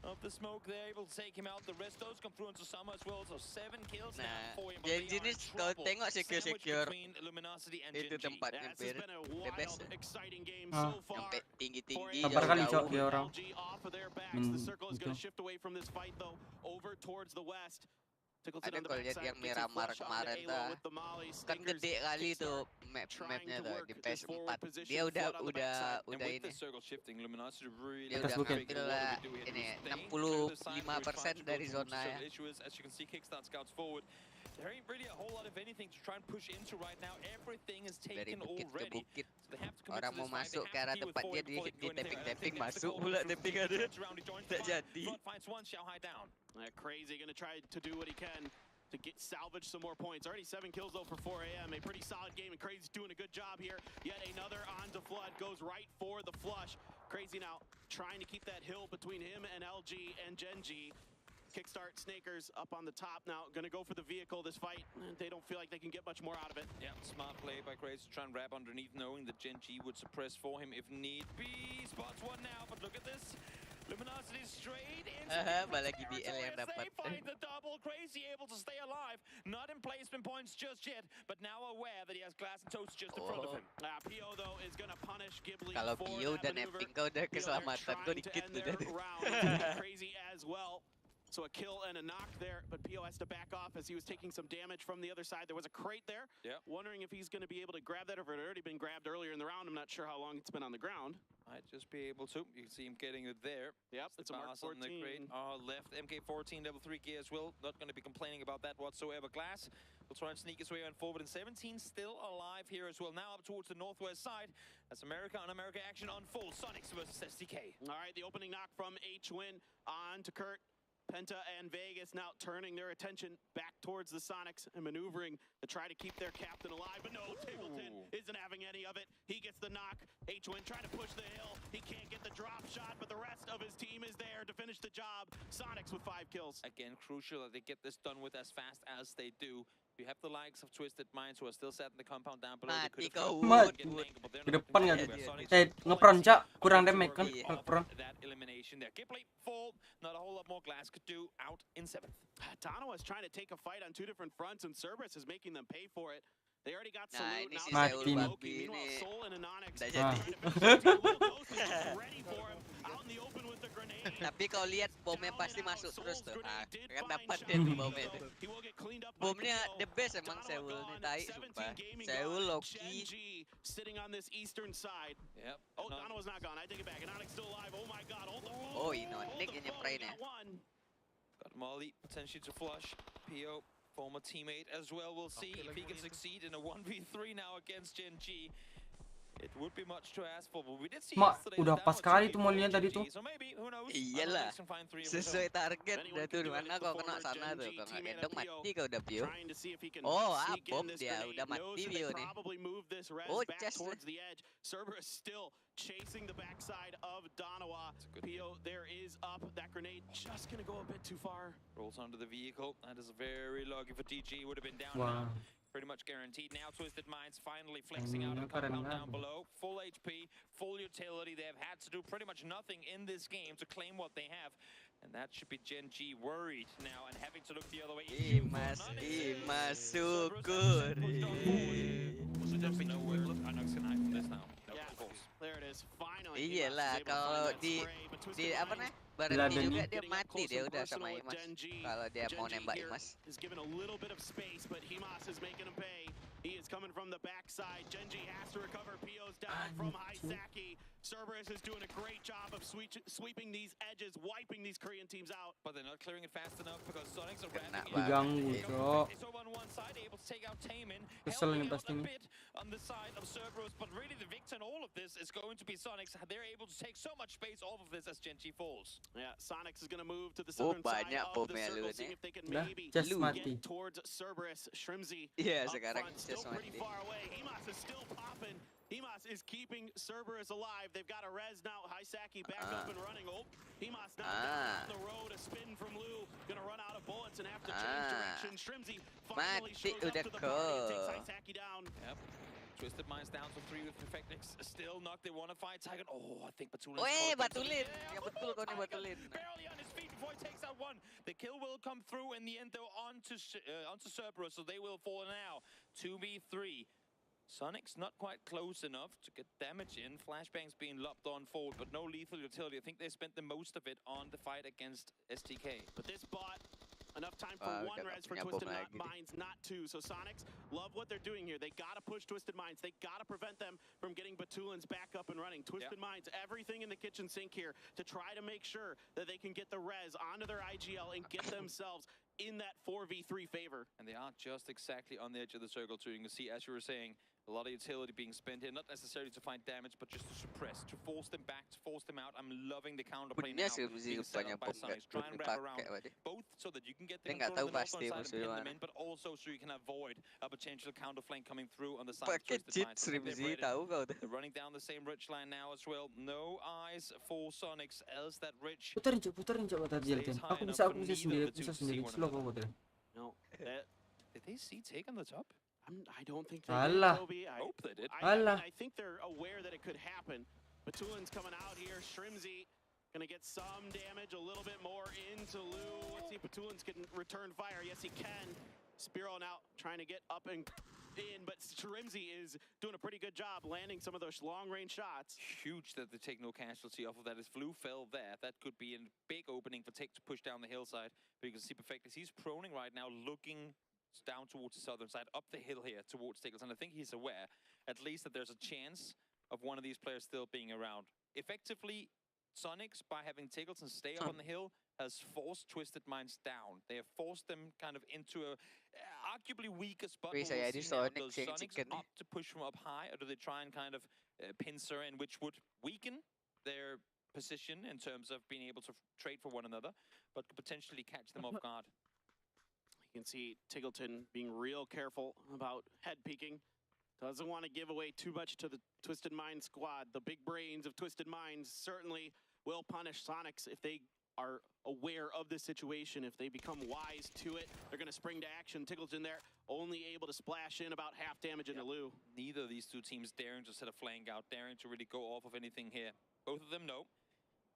of the smoke. They're able to take him out. The rest those come through into Summer as well. So 7 kills now Nah, for him. but they Genji are ni in kalau trouble. tengok Sandwiched secure-secure between Luminosity and itu Gen G. tempatnya Yeah, this has Berit. been a The best. wild, exciting game Ah. so far. Sampai tinggi-tinggi Sabar kali, Cok, jauh-jauh. dia orang. LG off of their backs. Men- The circle is going to itu. shift away from this fight though, over towards the west. Tickleton Ada on the kalau lihat backside yang gets a Miramar flush onto kemarin Alo dah. with the molly. Kan Stinkers, gede kali tuh Kickstart trying mapnya to tuh work di this PS4. forward position, Dia flood on the backside. And udah with ini. the circle shifting, Luminosity really Dia Atas udah bukit. ngambil lah ini 65% dari zona ya. As you can see, kickstart scouts forward. There ain't really a whole lot of anything to try and push into right now. Everything is Dari taken bukit ke already. bukit. So they have to commit Orang to mau this fight. masuk They ke have arah to deal with depan dia 4EM before they can do anything. And I tapping think that's the masuk goal. pula Through tappingannya. turns around, he joins the Tak fight. jadi. Flood fights one, Xiao Hai down. Crazy going to try to do what he can to get salvage some more points. Already 7 kills though for 4AM. A pretty solid game, and Crazy's doing a good job here. Yet another onto Flood, goes right for the flush. Crazy now trying to keep that hill between him and LG and Genji. Kickstart Snakers up on the top now. Going to go for the vehicle this fight. They don't feel like they can get much more out of it. Yeah, smart play by Crazy to try and wrap underneath, knowing that Gen G would suppress for him if need be. Spots one now, but look at this. Luminosity straight into Balik BL territory yang as they dapat. find the double. Crazy able to stay alive. Not in placement points just yet, but now aware that he has Glass and Toast just in front of him. Pio though is going to punish Ghibli Kalau for Pio that udah maneuver. napping kau udah Pio, they're keselamatan kau trying to dikit end udah their tuh. round. Crazy as well. So a kill and a knock there, but Pio has to back off as he was taking some damage from the other side. There was a crate there. Yeah. Wondering if he's going to be able to grab that, or if it had already been grabbed earlier in the round. I'm not sure how long it's been on the ground. Might just be able to. You can see him getting it there. Yep, The it's a Mark pass on the crate 14. are left. MK14 level 3 gear as well. Not going to be complaining about that whatsoever. Glass will try and sneak his way on forward. And 17 still alive here as well. Now up towards the northwest side as America on America action on full. Sonics versus SDK. All right, the opening knock from H-Win on to Kurt. Penta and Vegas now turning their attention back towards the Sonics and maneuvering to try to keep their captain alive. But no, Tableton isn't having any of it. He gets the knock. H-Win trying to push the hill. He can't get the drop shot, but the rest of his team is there to finish the job. Sonics with 5 kills. Again, crucial that they get this done with as fast as they do. You have the likes of Twisted Minds who are still sat in the compound down below. They Mati could have kau. Mat. but Di they're not depan gonna nggak do tuh? it. Sonics Ngepron cak, kurang to damage work kan? off Ngepron. that elimination there. Gibli fall. Not a whole lot more Glass could do out in 7th. Tano is trying to take a fight on 2 different fronts, and Cerberus is making them pay for it. They already got Nah, Salute. ini Now si they're Seoul taking Babi Loki. Meanwhile, ini Soul and Anonix nggak trying jadi. to finish the deal. Ghost is just ready for him out in the open with the grenade. Tapi kau lihat bomnya Down pasti and out. masuk Soul's terus tuh. grenade Ah, did kan find dapat Sean dia tuh Lee, bomnya though. tuh. He will get cleaned up by Bomnya Patel. the best emang Dano Seoul gone, nih tai 17 sumpah. gaming Seoul gone. Loki. Gen G sitting on this eastern side. Yep. Oh, Dano was not gone. I take it back. Anonix still alive. Oh my god. Hold the phone. Oh, ini Hold Nick the yang phone. nyeprain He ya. got one. Got Molly potentially to flush. PO, former teammate as well. We'll see if he can succeed in a 1v3 now against Gen G. It would be much to ask for, but we did see Mak, yesterday udah that pas Dano kali took tuh it molinya for tadi Gen tuh. G, so maybe, who knows? Iyalah. Anonix can find 3 of his Sesuai own. target Anyone dah can tuh do it. dimana It's the kau kena former sana Gen tuh. G Kalau nggak teammate endong of Pio. mati kau udah Pio. Trying to see if he can Oh, sneak bom in this dia, grenade. udah mati Knows that Pio they nih. probably move this res Oh, back chest towards the edge. Cerberus still chasing the backside of Donawa. a good Pio there is up. That grenade just gonna go a bit too far. Rolls onto the vehicle. That is very lucky for DG. Would have been down Wah. now. Pretty much guaranteed. Now Twisted Minds finally flexing out Ini of keren compound down banget. below. Full HP, full utility. They have had to do pretty much nothing in this game to claim what they have. And that should be Gen G worried now and having to look the other way. Imas, Imas syukur. Was it just nowhere? I'm not gonna hide from this now. No, Yeah. of course. There it is. Finally. Iyalah, Imas is able to kalau find that di spray, but Twisted di apa Minds nih? Berhenti Laden juga nih. dia getting up mati close dia and udah sama personal with Imas. Gen G. Kalau dia Gen mau G nembak here Imas. is given a little bit of space, but Himas is making him pay. He is coming from the backside. Gen G has to recover. Pio's down from Hisaki. Cerberus is doing a great job of sweeping these edges, wiping these Korean teams out. But they're not clearing it fast enough because Sonics are Kena ramping Diganggu, it. Cok. So on one side, able to take out Taemin, Kesel helping nih out pasti a nih. bit on the side of Cerberus, but really the victor in all of this is going to be Sonics. They're able to take so much space off of this as Gen G falls. Yeah, Sonics is going to move to the southern side banyak of the bomnya lu circle, seeing nih. if they can Udah, maybe just Lu mati. get towards Cerberus. Shrimzy Iya, up sekarang front, still just pretty mati. far away. Himas is still popping. Himas is keeping Cerberus alive. They've got a res now. Hisaki back up and running. Oh, Himas now down the road. A spin from Lou. Gonna run out of bullets and have to change direction. Shrimzy finally Mati shows up udah to the party and takes kok. Hisaki down. Yep. Twisted Minds down to 3 with Perfectix. Still knocked. They want to fight Tiger. Oh, I think Batulin's Weh, caught them. Batulin. Yeah, Ya betul kau nih Tiger Batulin. barely on his feet before he takes out one. The kill will come through in the end, though, onto Cerberus, so they will fall now. 2v3. Sonic's not quite close enough to get damage in. Flashbang's being lopped on forward, but no lethal utility. I think they spent the most of it on the fight against STK. But this bot, enough time for Ah, one udah res nggak for punya Twisted bom lagi nih. Minds, not two. So Sonics love what they're doing here. They gotta push Twisted Minds. They gotta prevent them from getting Batulins back up and running. Twisted Minds, everything in the kitchen sink here to try to make sure that they can get the res onto their IGL and get themselves in that 4v3 favor. And they are just exactly on the edge of the circle too. You can see, as you were saying, a lot of utility being spent here, not necessarily to find damage, but just to suppress, to force them back, to force them out. I'm loving the counterplay now Punya sih Muzi being set banyak up by bom nggak Sonics. Try and wrap around dipakai tadi. both so that you can get the Dia nggak control tahu of the north pasti side and musuhnya pin them mana. in, but also so you can avoid a potential counter flank coming through on the side of Pakai Twisted cheat Minds. I think they've Srimzi read it. tahu kau tuh. They're running down the same ridge line now as well. No eyes for Sonics else that ridge. Puterin coba tadi liatin. Aku bisa sendiri, bisa sendiri. Slow kau puterin. No, that, Did they see take on the top? I don't think they Alah. did, Toby. I hope they did. Alah. I think they're aware that it could happen. Batulin's coming out here. Shrimzy gonna get some damage, a little bit more into Lou. Let's see if Batulin's can return fire. Yes, he can. Spiro now trying to get up and in, but Shrimzy is doing a pretty good job landing some of those long-range shots. Huge that they take no casualty off of that. As Flu fell there, that could be a big opening for Take to push down the hillside. But you can see Perfectus, he's proning right now, looking down towards the southern side, up the hill here towards Tickles. And I think he's aware, at least, that there's a chance of one of these players still being around. Effectively, Sonics, by having Tickles and stay up on the hill, has forced Twisted Minds down. They have forced them kind of into a arguably weaker spot. Wih, But saya we'll di see now, Sonic does yang Sonics chicken nih. opt to push from up high, or do they try and kind of pincer in, which would weaken their position in terms of being able to trade for one another, but could potentially catch them off guard. You can see Tiggleton being real careful about head peeking. Doesn't want to give away too much to the Twisted Minds squad. The big brains of Twisted Minds certainly will punish Sonics if they are aware of the situation. If they become wise to it, they're going to spring to action. Tiggleton there, only able to splash in about half damage into Lou. Neither of these two teams daring to set a flank out, daring to really go off of anything here. Both of them know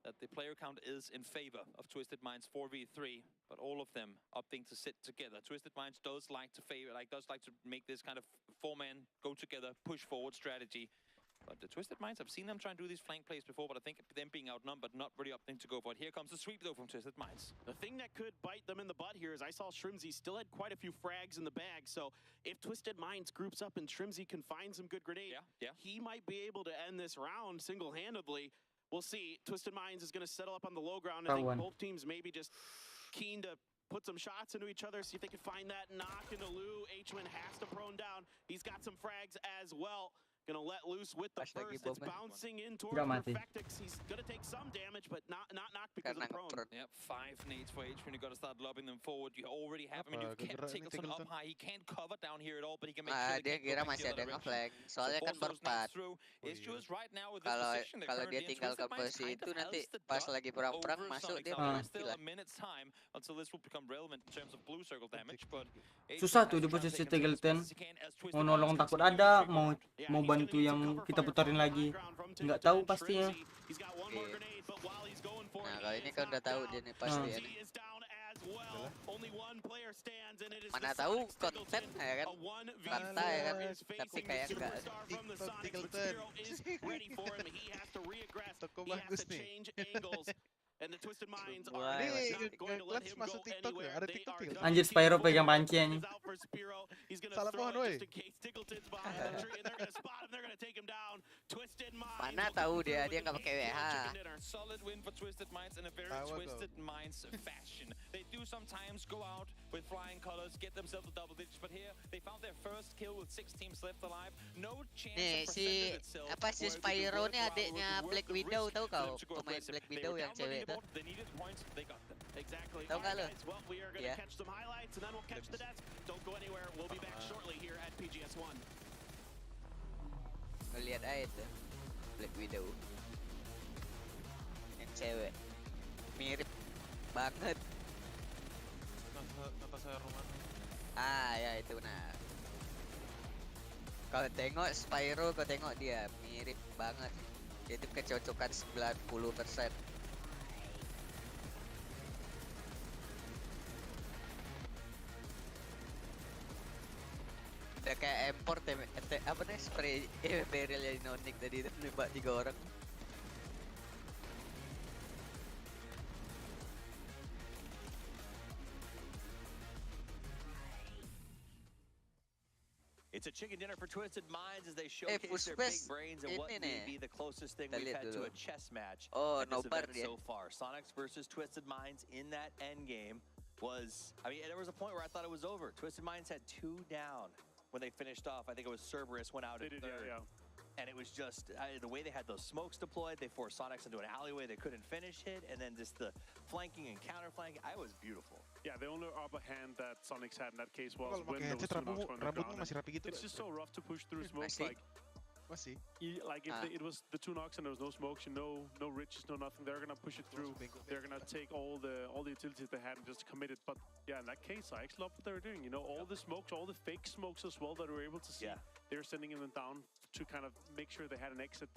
that the player count is in favor of Twisted Minds 4v3, but all of them opting to sit together. Twisted Minds does like to make this kind of four-man go-together, push-forward strategy. But the Twisted Minds, I've seen them try and do these flank plays before, but I think them being outnumbered, not really opting to go for it. Here comes the sweep, though, from Twisted Minds. The thing that could bite them in the butt here is I saw Shrimzy still had quite a few frags in the bag, so if Twisted Minds groups up and Shrimzy can find some good grenade, he might be able to end this round single-handedly. We'll see. Twisted Minds is going to settle up on the low ground. I think both teams maybe just keen to put some shots into each other, see if they can find that knock into Lou. H-Man has to prone down. He's got some frags as well. Gonna let loose with the first. It's bouncing in towards Perfectix. He's gonna take some damage, but not knocked because of the prone. Yep, 5 nades for H when you gotta start lobbing them forward. You already have him, and you've kept Tiggleton up high. He can't cover down here at all, but he can make sure dia kira masih ada nge-flag. Soalnya kan berempat. Kalau dia tinggalkan posisi itu nanti pas lagi perang-perang masuk dia mati lah. Susah tuh di posisi Tiggleton. Mau nolong takut ada, mau bantu yang kita putarin lagi. Nggak tahu pastinya. Nah, kalau ini kan udah tahu dia nih pasti ya. Mana tahu konten ya kan, kata ya kan, tapi kayak enggak. Tiggleton. Toko bagus nih. And the Twisted Minds are not going to let him go anywhere. They are Anjir, Spyro pegang panci anjing. He's going to throw it just in case Tiggleton's behind the tree, and they're going to spot him. They're going to take him down. Twisted Minds. Mana tahu dia nggak pakai WH. Solid win for Twisted Minds in a very Twisted Minds fashion. They do sometimes go out with flying colors, get themselves a double digits, but here they found their first kill with 6 teams left alive. No chance nih, si apa si Spyro nih adiknya Black Widow, tahu kau pemain Black Widow yang cewek itu? Exactly. Tahu nggak lo? Well, we are going to catch some highlights and then we'll catch the desk. Don't go anywhere. We'll be back shortly here at PGS1. Lihat aja tuh Black Widow yang cewek mirip banget. Natasha Romanoff. Ya itu nah. Kalau tengok Spyro, kau tengok dia mirip banget. Itu kecocokan 90%. Udah kayak import apa nih spray barrel yang nonik tadi itu nembak 3 orang. It's a chicken dinner for Twisted Minds as they showcase their big brains and what may be the closest thing we've had to a chess match in this event so far. Sonics versus Twisted Minds in that end game was, I mean, there was a point where I thought it was over. Twisted Minds had 2 down when they finished off. I think it was Cerberus went out in third. And it was just, the way they had those smokes deployed, they forced Sonics into an alleyway they couldn't finish it, and then just the flanking and counter-flanking, it was beautiful. Yeah, the only upper hand that Sonics had in that case was when there was 2 knocks on the ground. It's just so rough to push through smokes, like if it was the 2 knocks and there was no smokes, no riches, no nothing, they're gonna push it through. They're gonna take all the utilities they had and just commit it. But yeah, in that case, I actually love what they were doing. You know, all the smokes, all the fake smokes as well that we were able to see. They were sending them down to kind of make sure they had an exit.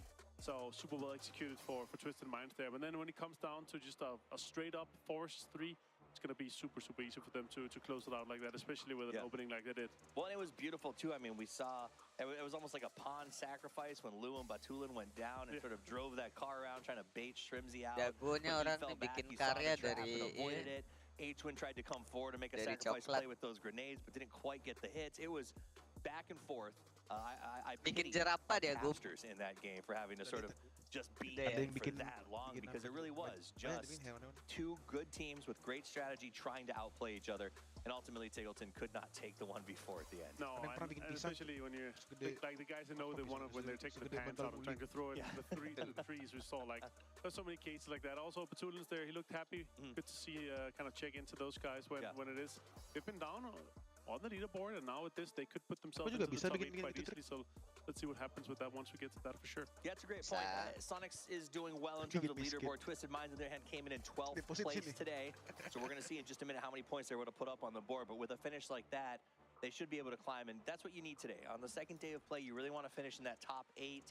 So super well executed for Twisted Minds there. But then when it comes down to just a straight up 4-3, it's going to be super easy for them to close it out like that, especially with an opening like they did. Well, and it was beautiful too. I mean, we saw, it was almost like a pawn sacrifice when Lou and Batulin went down and sort of drove that car around trying to bait Shrimzy out. Jagonya orang nih bikin karya dari H-Win tried to come forward and make a sacrifice play with those grenades, but didn't quite get the hits. It was back and forth. I bikin jerapah dia Masters in that game for having to sort of just be Ada in yang for bikin- that long bikin because it apa? really was just two good teams with great strategy trying to outplay each other, and ultimately Tiggleton could not take the 1v4 at the end. No, Ada yang pernah and, bikin and pisang especially when you segede- like the guys that know they want to when they're taking the segede pants bantal out of trying to throw it Yeah. the threes. We saw like there's so many cases like that. Also, Petulins there, he looked happy. Good to see kind of check into those guys when it is. They've been down on the leaderboard, and now with this, they could put themselves juga into the bisa top 8 bikin quite gitu easily. So let's see what happens with that once we get to that for sure. Yeah, it's a great point. Sonics is doing well in terms of leaderboard. Twisted Minds, on their hand, came in 12th Deposit place sini. today. So we're going to see in just a minute how many points they're able to put up on the board. But with a finish like that, they should be able to climb, and that's what you need today. On the second day of play, you really want to finish in that top 8,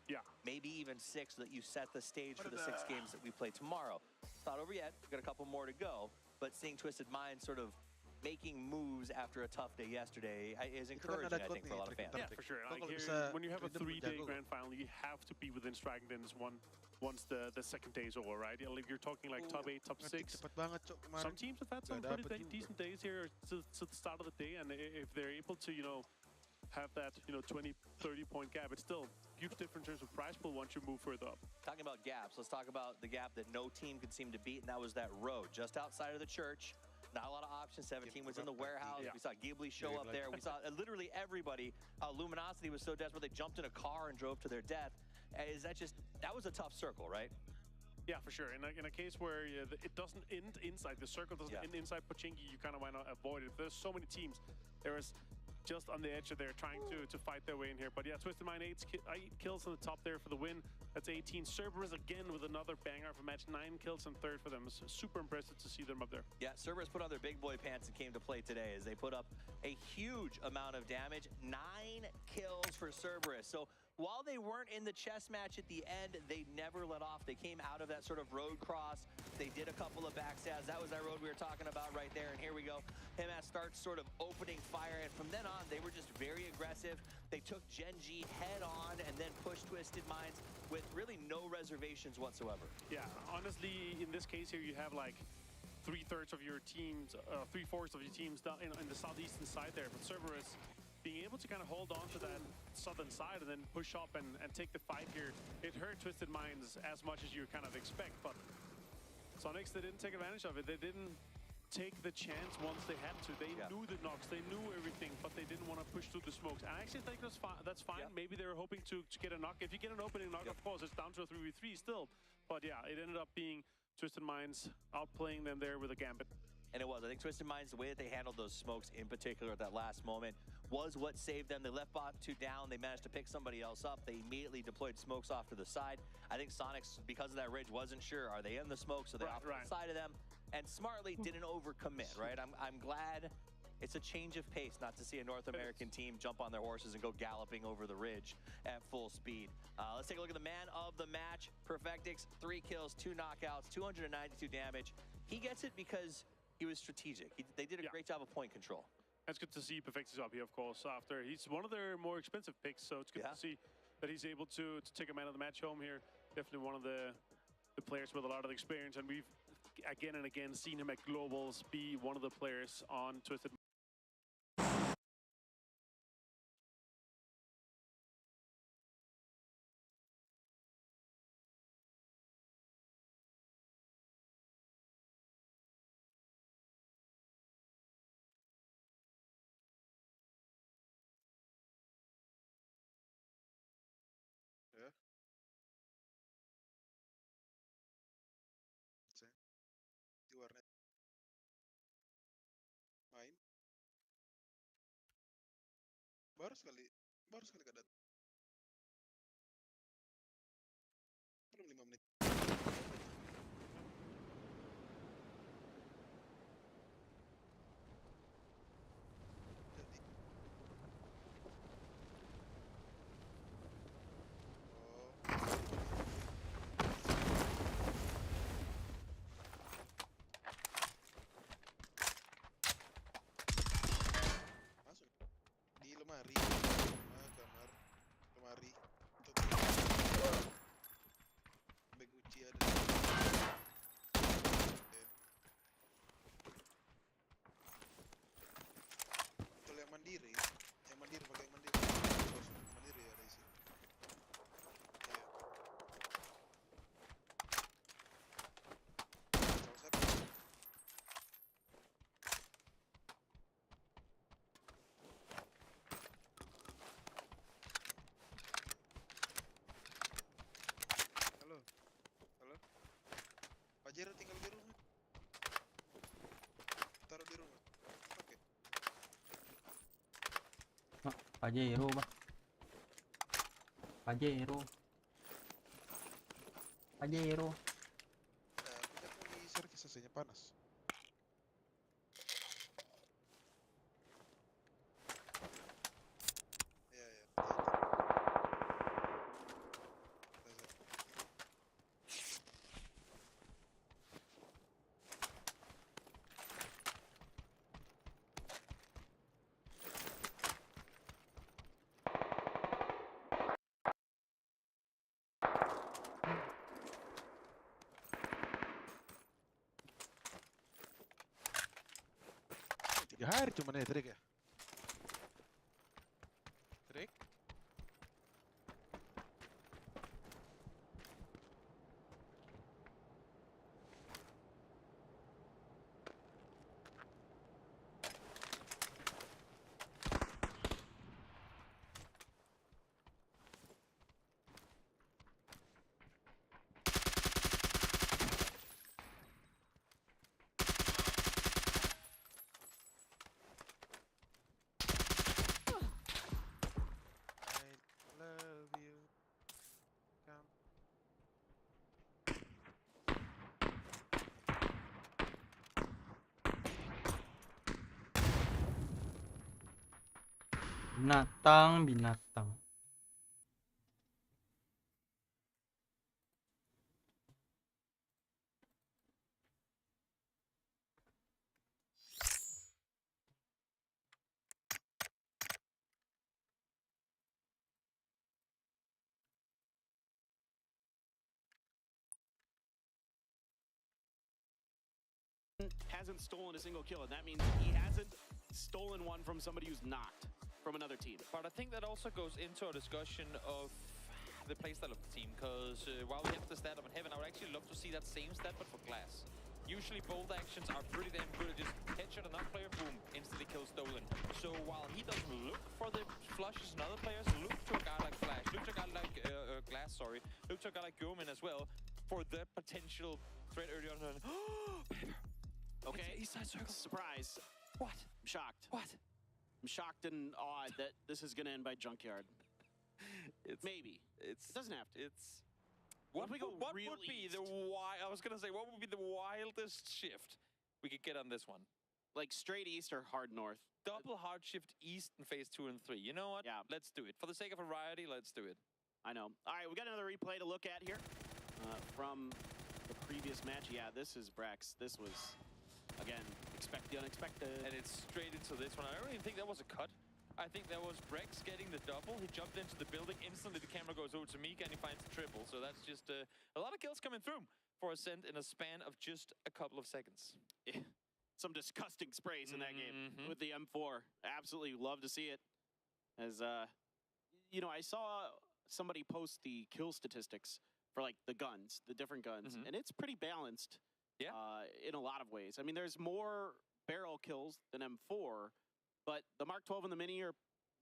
maybe even 6, so that you set the stage for the 6 games that we play tomorrow. It's not over yet. We've got a couple more to go, but seeing Twisted Minds sort of making moves after a tough day yesterday is encouraging, I think, for a lot of fans. Yeah, for sure. Like Kalau here, bisa when you have a random 3-day jago. grand final, you have to be within striking distance once the second day is over, right? Like you're talking like top 8, top 6. Cepet banget, Cok, kemarin. Some teams have had some Nggak pretty dapet juga. decent days here to the start of the day, and if they're able to, have that, 20, 30-point gap, it's still huge difference in terms of prize pool once you move further up. Talking about gaps, let's talk about the gap that no team could seem to beat, and that was that road just outside of the church. Not a lot of options. 17 was in the warehouse. Yeah. We saw Ghibli show up there. We saw literally everybody. Luminosity was so desperate they jumped in a car and drove to their death. That was a tough circle, right? Yeah, for sure. In a case where it doesn't end inside, the circle doesn't end inside Pochinki, you kind of want to avoid it. There's so many teams. There is just on the edge of there trying to fight their way in here. But yeah, Twisted Mind 8 kills on the top there for the win. That's 18. Cerberus again with another banger of a match. 9 kills and third for them. It's super impressive to see them up there. Yeah, Cerberus put on their big boy pants and came to play today as they put up a huge amount of damage. 9 kills for Cerberus. So while they weren't in the chess match at the end, they never let off. They came out of that sort of road cross. They did a couple of backstabs. That was that road we were talking about right there. And here we go. Himas starts sort of opening fire. And from then on, they were just very aggressive. They took Gen G head on and then pushed Twisted Minds with really no reservations whatsoever. Yeah, honestly, in this case here, you have like 3/3 of your teams, 3/4 of your teams down in the southeastern side there. But Cerberus being able to kind of hold on to that southern side and then push up and take the fight here, it hurt Twisted Minds as much as you kind of expect. But Sonics, they didn't take advantage of it. They didn't take the chance once they had to. They knew the knocks, they knew everything, but they didn't want to push through the smokes. And I actually think that's fine. Maybe they were hoping to get a knock. If you get an opening knock, of course, it's down to a 3v3 still. But yeah, it ended up being Twisted Minds outplaying them there with a gambit. And it was. I think Twisted Minds, the way that they handled those smokes in particular at that last moment was what saved them. They left bot 2 down. They managed to pick somebody else up. They immediately deployed smokes off to the side. I think Sonics, because of that ridge, wasn't sure. Are they in the smoke? So they off to the side of them and smartly didn't overcommit, right? I'm glad it's a change of pace not to see a North American team jump on their horses and go galloping over the ridge at full speed. Let's take a look at the man of the match. Perfectix, 3 kills, 2 knockouts, 292 damage. He gets it because he was strategic. They did a great job of point control. It's good to see Perfectus up here, of course, after he's one of their more expensive picks, so it's good to see that he's able to take a man of the match home here. Definitely one of the players with a lot of experience, and we've again and again seen him at Globals be one of the players on Twisted. Ya. Di warnet. Main. Baru sekali kedat. Belum 5 menit. Jadi. Masuk di lemari. Kamar. Pajero bah. Pajero. Pajero. Pindah mo ni Sir kasi sa inyo panas. Tiga hari cuma nih trik ya. Trik. I love you. Come. Binatang. Hasn't stolen a single kill, and that means he hasn't stolen one from somebody who's not from another team. But I think that also goes into a discussion of the playstyle of the team, because while we have the stat up in Heaven, I would actually love to see that same stat, but for Glass. Usually bold actions are pretty damn good at just headshot another player, boom, instantly kill stolen. So while he doesn't look for the flushes in other players, look to a guy like Flash, look to a guy like Glass, sorry, look to a guy like Goman as well, for the potential threat early on. Okay, East side circle. Surprise. What? I'm shocked. What? I'm shocked and awed that this is going to end by Junkyard. Maybe. It doesn't have to. What would be the I was gonna say, what would be the wildest shift we could get on this one? Like straight east or hard north? Double hard shift east in phase 2 and 3. You know what? Yeah. Let's do it. For the sake of variety, let's do it. I know. All right, we got another replay to look at here from the previous match. Yeah, this is Brax. This was, again, expect the unexpected. And it's straight into this one. I don't even think that was a cut. I think that was Brex getting the double. He jumped into the building. Instantly, the camera goes over to Mika, and he finds the triple. So that's just a lot of kills coming through for Ascent in a span of just a couple of seconds. Yeah. Some disgusting sprays in that game with the M4. Absolutely love to see it. As, you know, I saw somebody post the kill statistics for, like, the guns, the different guns. And it's pretty balanced in a lot of ways. I mean, there's more barrel kills than M4, but the Mark 12 and the Mini are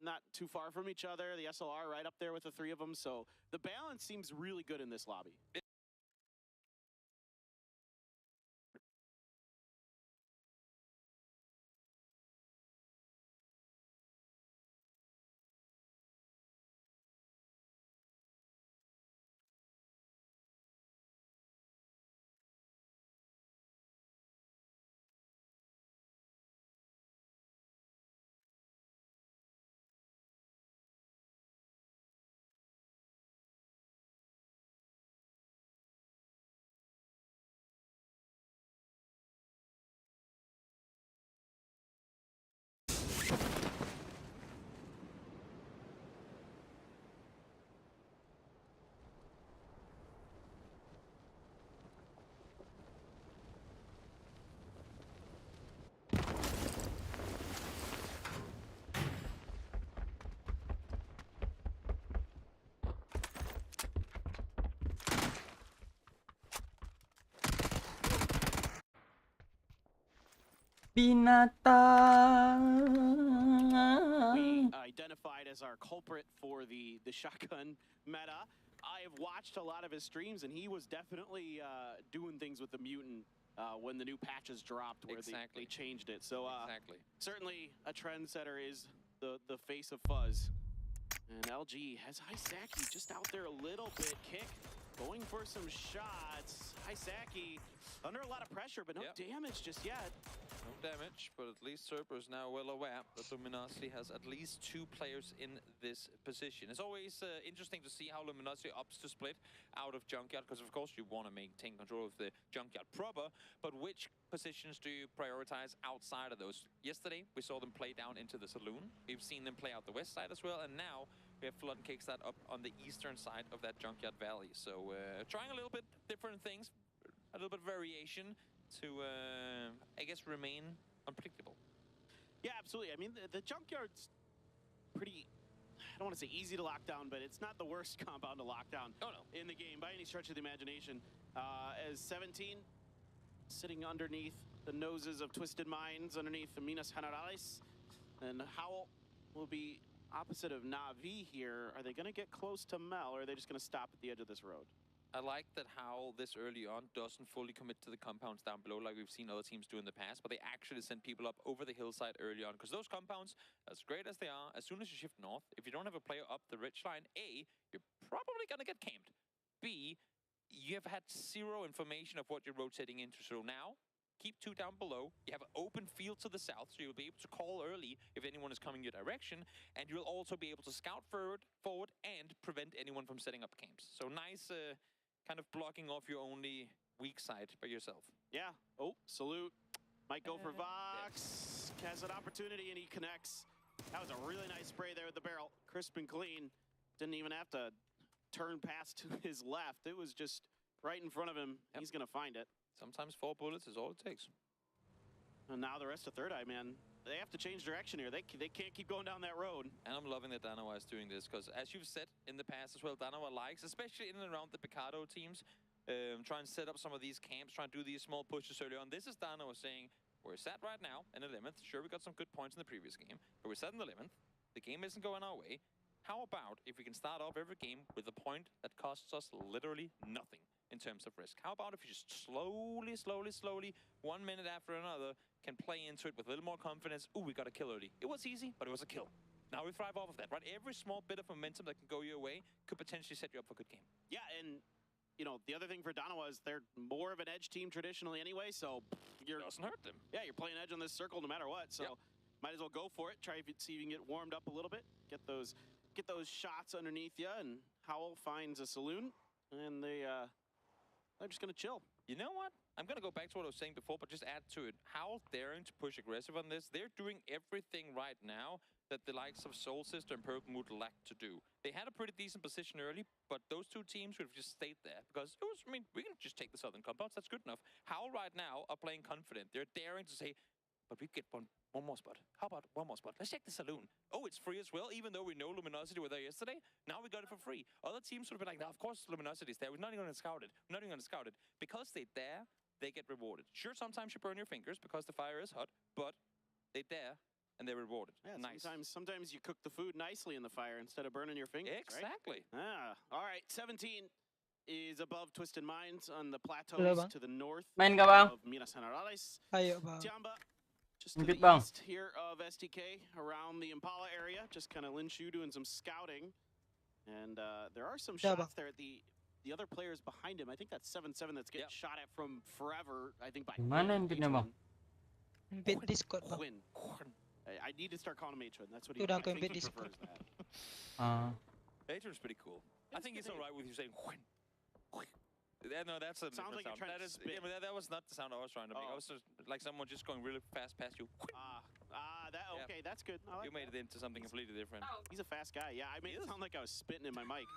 not too far from each other. The SLR right up there with the three of them. So the balance seems really good in this lobby. Binatang. We identified as our culprit for the shotgun meta. I have watched a lot of his streams, and he was definitely doing things with the mutant when the new patches dropped, where they changed it. So certainly a trendsetter is the face of Fuzz. And LG has Hisaki just out there a little bit. Kick going for some shots. Hisaki under a lot of pressure, but no damage just yet. No damage, but at least Cerber is now well aware that Luminosity has at least 2 players in this position. It's always interesting to see how Luminosity opts to split out of Junkyard, because of course you want to maintain control of the Junkyard proper, but which positions do you prioritize outside of those? Yesterday, we saw them play down into the Saloon. We've seen them play out the west side as well, and now we have Flood and Kickstart up on the eastern side of that Junkyard Valley. So trying a little bit different things, a little bit of variation to, I guess, remain unpredictable. Yeah, absolutely. I mean, the Junkyard's pretty, I don't want to say easy to lock down, but it's not the worst compound to lock down in the game by any stretch of the imagination. As 17 sitting underneath the noses of Twisted Minds, underneath the Minas Generales, and Howl will be opposite of Na'Vi here. Are they going to get close to Mel, or are they just going to stop at the edge of this road? I like that Howl this early on doesn't fully commit to the compounds down below like we've seen other teams do in the past, but they actually send people up over the hillside early on, because those compounds, as great as they are, as soon as you shift north, if you don't have a player up the ridge line, A, you're probably going to get camped. B, you have had 0 information of what you're rotating into, so now keep 2 down below. You have an open field to the south, so you'll be able to call early if anyone is coming your direction, and you'll also be able to scout forward and prevent anyone from setting up camps. So nice kind of blocking off your only weak side by yourself. Yeah. Oh, Salute. Might go for Vox. Has an opportunity, and he connects. That was a really nice spray there with the barrel. Crisp and clean. Didn't even have to turn past to his left. It was just right in front of him. He's going to find it. Sometimes 4 bullets is all it takes. And now the rest of Third Eye, man, they have to change direction here. They can't keep going down that road. And I'm loving that Danawa is doing this, because as you've said in the past as well, Danawa likes, especially in and around the Picado teams, try and set up some of these camps, try and do these small pushes early on. This is Danawa saying, we're set right now in the 11th. Sure, we got some good points in the previous game, but we're set in the 11th. The game isn't going our way. How about if we can start off every game with a point that costs us literally nothing in terms of risk? How about if you just slowly, 1 minute after another, can play into it with a little more confidence? Ooh, we got a kill early. It was easy, but it was a kill. Now we thrive off of that, right? Every small bit of momentum that can go your way could potentially set you up for a good game. Yeah, and you know, the other thing for Danawa is they're more of an edge team traditionally anyway, so doesn't hurt them. Yeah, you're playing edge on this circle no matter what, so might as well go for it. Try to see if you can get warmed up a little bit, get those shots underneath you, and Howl finds a Saloon, and they're just gonna chill. You know what? I'm going to go back to what I was saying before, but just add to it. Howl daring to push aggressive on this. They're doing everything right now that the likes of Soul Sister and Purple Mood lack to do. They had a pretty decent position early, but those 2 teams would have just stayed there, because it was, I mean, we can just take the southern compounds. That's good enough. Howl right now are playing confident. They're daring to say, but we get one more spot. How about one more spot? Let's check the Saloon. Oh, it's free as well, even though we know Luminosity were there yesterday. Now we got it for free. Other teams would have been like, no, of course Luminosity is there. We're not even going to scout it. We're not even going to scout it. Because they dare, they get rewarded. Sure, sometimes you burn your fingers because the fire is hot, but they dare and they're rewarded. Yeah, nice. Sometimes you cook the food nicely in the fire instead of burning your fingers. Exactly. Right? All right, 17 is above Twisted Minds on the plateaus to the north Main ka bang? of Minas Generales. Ayo bang. Tiamba, just to Ingit the bang. east here of STK, around the Impala area. Just kind of Linshu doing some scouting. And there are some shots there at the other players behind him. I think that's 7-7 that's getting shot at from forever, I think by Mana hindi na bang? Bit Discord bang. Quinn. I need to start calling him H1. That's what he, Dude, I I'm think bit he Discord. prefers that. H1's pretty cool. I think it's alright with you saying no, that's a Sounds like you're sound. trying to spit. Yeah, but that was not the sound I was trying to make. I was just like someone just going really fast past you. Okay, that's good. I like You made it into something completely different. He's a fast guy. Yeah, I made it sound like I was spitting in my mic.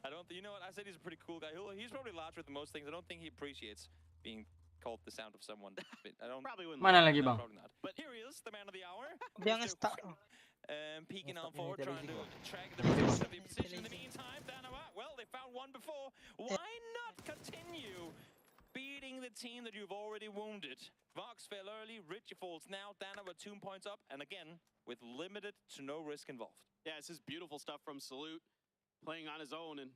I don't think, you know what, I said he's a pretty cool guy. He's probably larger than most things. I don't think he appreciates being called the sound of someone. I don't. Probably wouldn't. Mana lagi bang? Probably not. But here he is, the man of the hour. Jangan stuck. Peeking on forward, trying to track the rest of the position. In the meantime, Danawa, well, they found one before. Why not continue beating the team that you've already wounded? Vox fell early, Richie falls now, Danawa 2 points up, and again, with limited to no risk involved. Yeah, this is beautiful stuff from Salute, playing on his own. And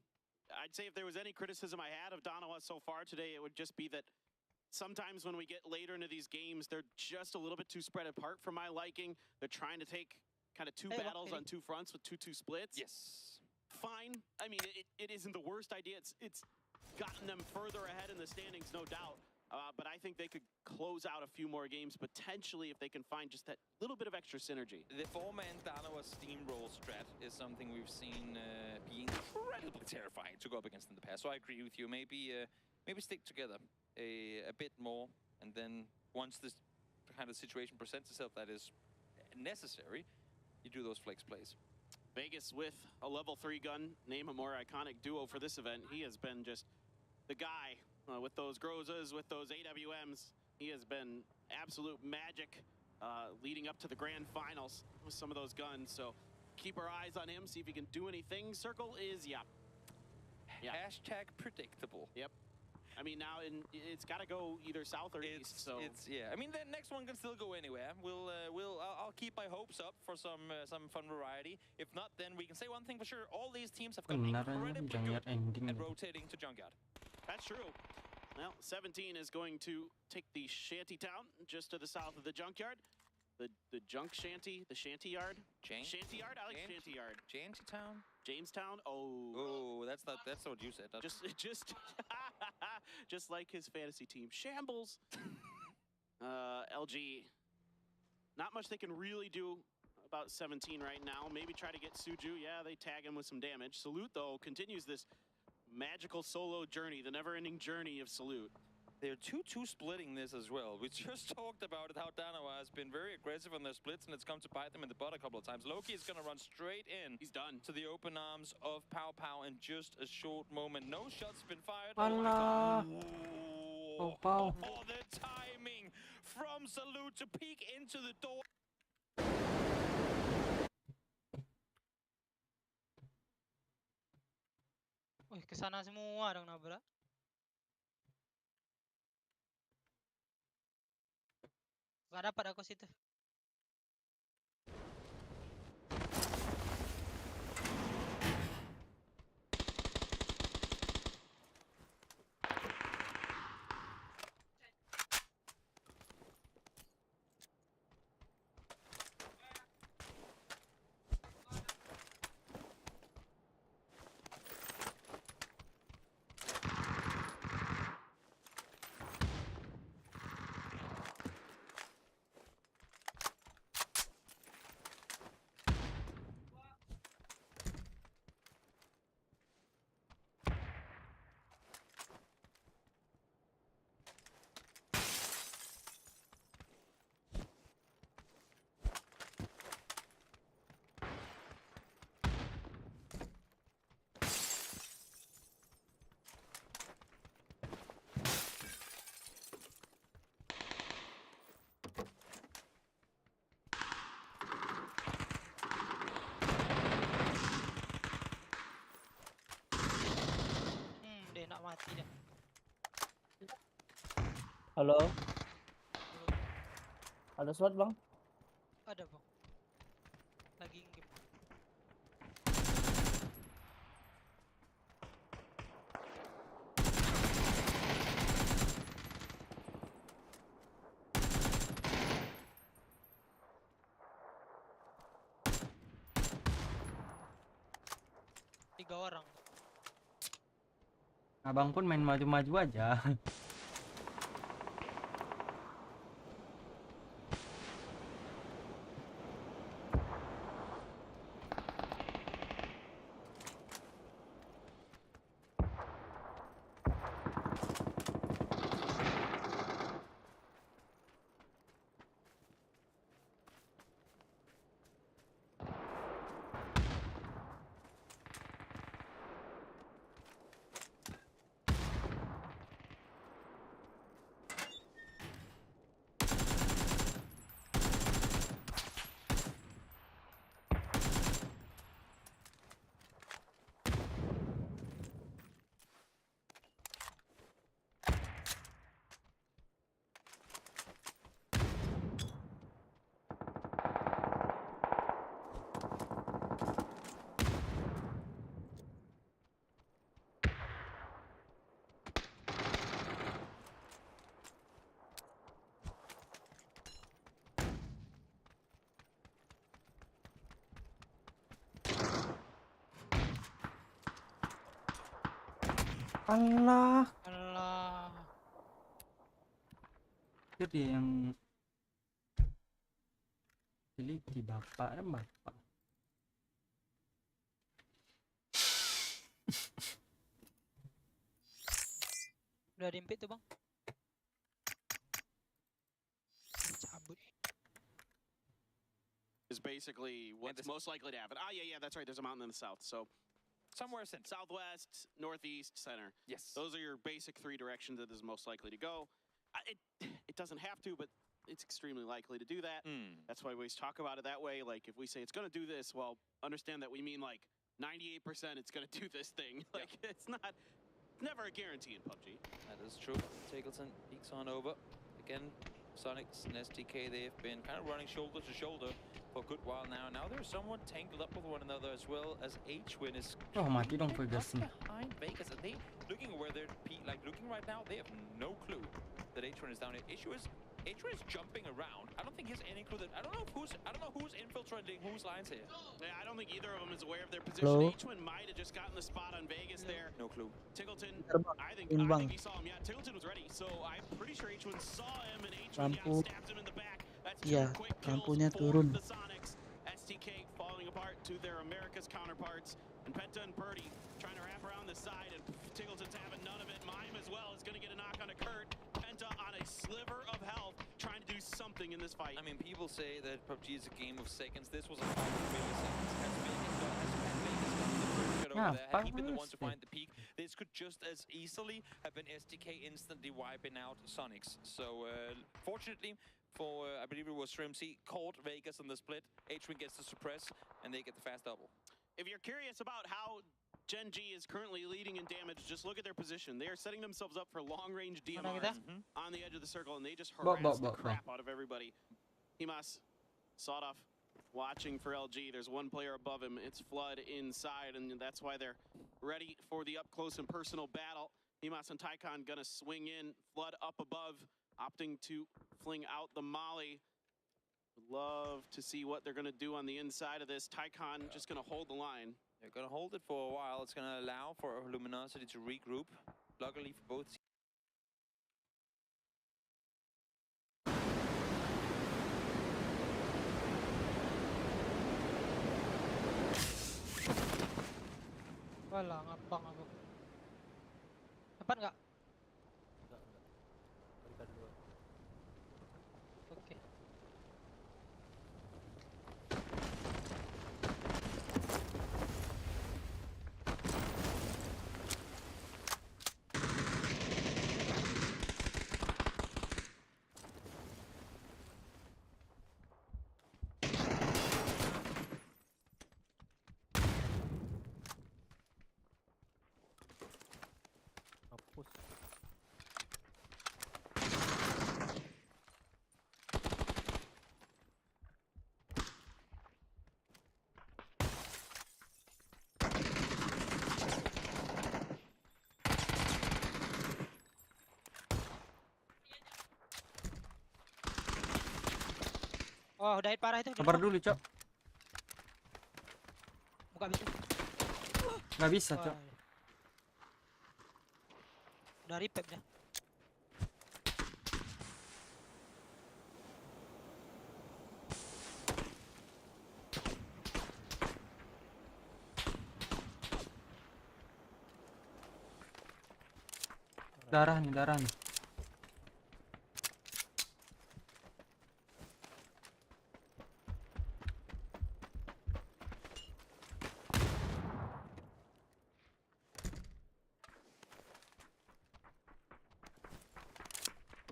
I'd say if there was any criticism I had of Danawa so far today, it would just be that sometimes when we get later into these games, they're just a little bit too spread apart for my liking. They're trying to take kind of two battles on two fronts with 2-2 splits. Yes. Fine. I mean, it isn't the worst idea. It's gotten them further ahead in the standings, no doubt. But I think they could close out a few more games, potentially, if they can find just that little bit of extra synergy. The four-man Danawa steamroll strat is something we've seen be incredibly terrifying to go up against in the past. So I agree with you. Maybe stick together a bit more, and then once this kind of situation presents itself that is necessary, you do those flex plays. Vegas with a level 3 gun, name a more iconic duo for this event. He has been just the guy with those Grozas, with those AWMs. He has been absolute magic leading up to the grand finals with some of those guns. So keep our eyes on him, see if he can do anything. Circle is, yeah. Hashtag predictable. Yep. I mean, now it's got to go either south or east. So yeah. I mean, the next one can still go anywhere. I'll keep my hopes up for some fun variety. If not, then we can say one thing for sure: all these teams have gotten incredibly good at rotating to Junkyard. That's true. Well, 17 is going to take the shanty town just to the south of the junkyard. The junk shanty, the shanty yard. Shanty yard? I like shanty yard. Shantytown? Jamestown? Oh. Oh, that's not what you said. Just like his fantasy team. Shambles. LG. Not much they can really do about 17 right now. Maybe try to get Suju. Yeah, they tag him with some damage. Salute, though, continues this magical solo journey, the never-ending journey of Salute. They're 2-2 splitting this as well. We just talked about it, how Danawa has been very aggressive on their splits, and it's come to bite them in the butt a couple of times. Loki is going to run straight in. He's done. To the open arms of Pow Pow in just a short moment. No shots have been fired. Allah. Oh, Pow. Oh, the timing from Salute to peek into the door. Wih, kesana semua dong nabrak. Gak dapat aku situ. Dia nak mati dah. Halo. Ada slot bang? Ada bang. Lagi game. Tiga orang. Abang pun main maju-maju aja. Allah, Alah. itu dia yang teliti bapak dan bapak. Udah dimpit tuh, Bang. Cabut. Is basically what's most likely to happen. Ah, yeah, that's right. There's a mountain in the south. So somewhere center. Southwest, northeast, center. Yes. Those are your basic 3 directions that is most likely to go. It doesn't have to, but it's extremely likely to do that. That's why we always talk about it that way. Like, if we say it's going to do this, well, understand that we mean like 98% it's going to do this thing. Like, it's never a guarantee in PUBG. That is true. Tiggleton peeks on over. Again, Sonics and STK, they've been kind of running shoulder to shoulder for a good while now. Now they're somewhat tangled up with one another as well as HWin is Mati dong Ferguson. behind Vegas, and they looking where they're looking right now, they have no clue that HWin is down here. Issue is HWin is jumping around. I don't think he has any clue that I don't know who's infiltrating whose lines here. Yeah, I don't think either of them is aware of their position. HWin might have just gotten the spot on Vegas there. No clue. Tiggleton, I think he saw him. Yeah, Tiggleton was ready, so I'm pretty sure HWin saw him and HWin stabs him in the back. That's two quick kills for the Sonics. STK falling apart to their America's counterparts, and Penta and Purdy trying to wrap around the side, and Tiggleton's having none of it. Mime as well is going to get a knock on a Kurt. Penta on a sliver of health, trying to do something in this fight. I mean, people say that PUBG is a game of seconds. This was a fight of milliseconds. Has Vegas done the first shot over there? Had he been the one to find the peak, this could just as easily have been STK instantly wiping out Sonics. So, fortunately for, I believe it was Shrimsy, caught Vegas on the split. HWin gets the suppress, and they get the fast double. If you're curious about how Gen G is currently leading in damage, just look at their position. They are setting themselves up for long-range DMRs on the edge of the circle, and they just harass the crap out of everybody. Himas, sawed off, watching for LG. There's one player above him. It's Flood inside, and that's why they're ready for the up-close and personal battle. Himas and Tycon gonna swing in. Flood up above, opting to fling out the molly. Would love to see what they're gonna do on the inside of this. Tycon just gonna hold the line. They're gonna hold it for a while. It's gonna allow for Luminosity to regroup. Luckily for both. Wala, ngapang ako. Dapat nggak? Oke. Oh, udah hit parah itu. Sabar dulu, Cok. Buka pintu. Nggak bisa, Cok. Udah repep dah. Darah nih, darah nih.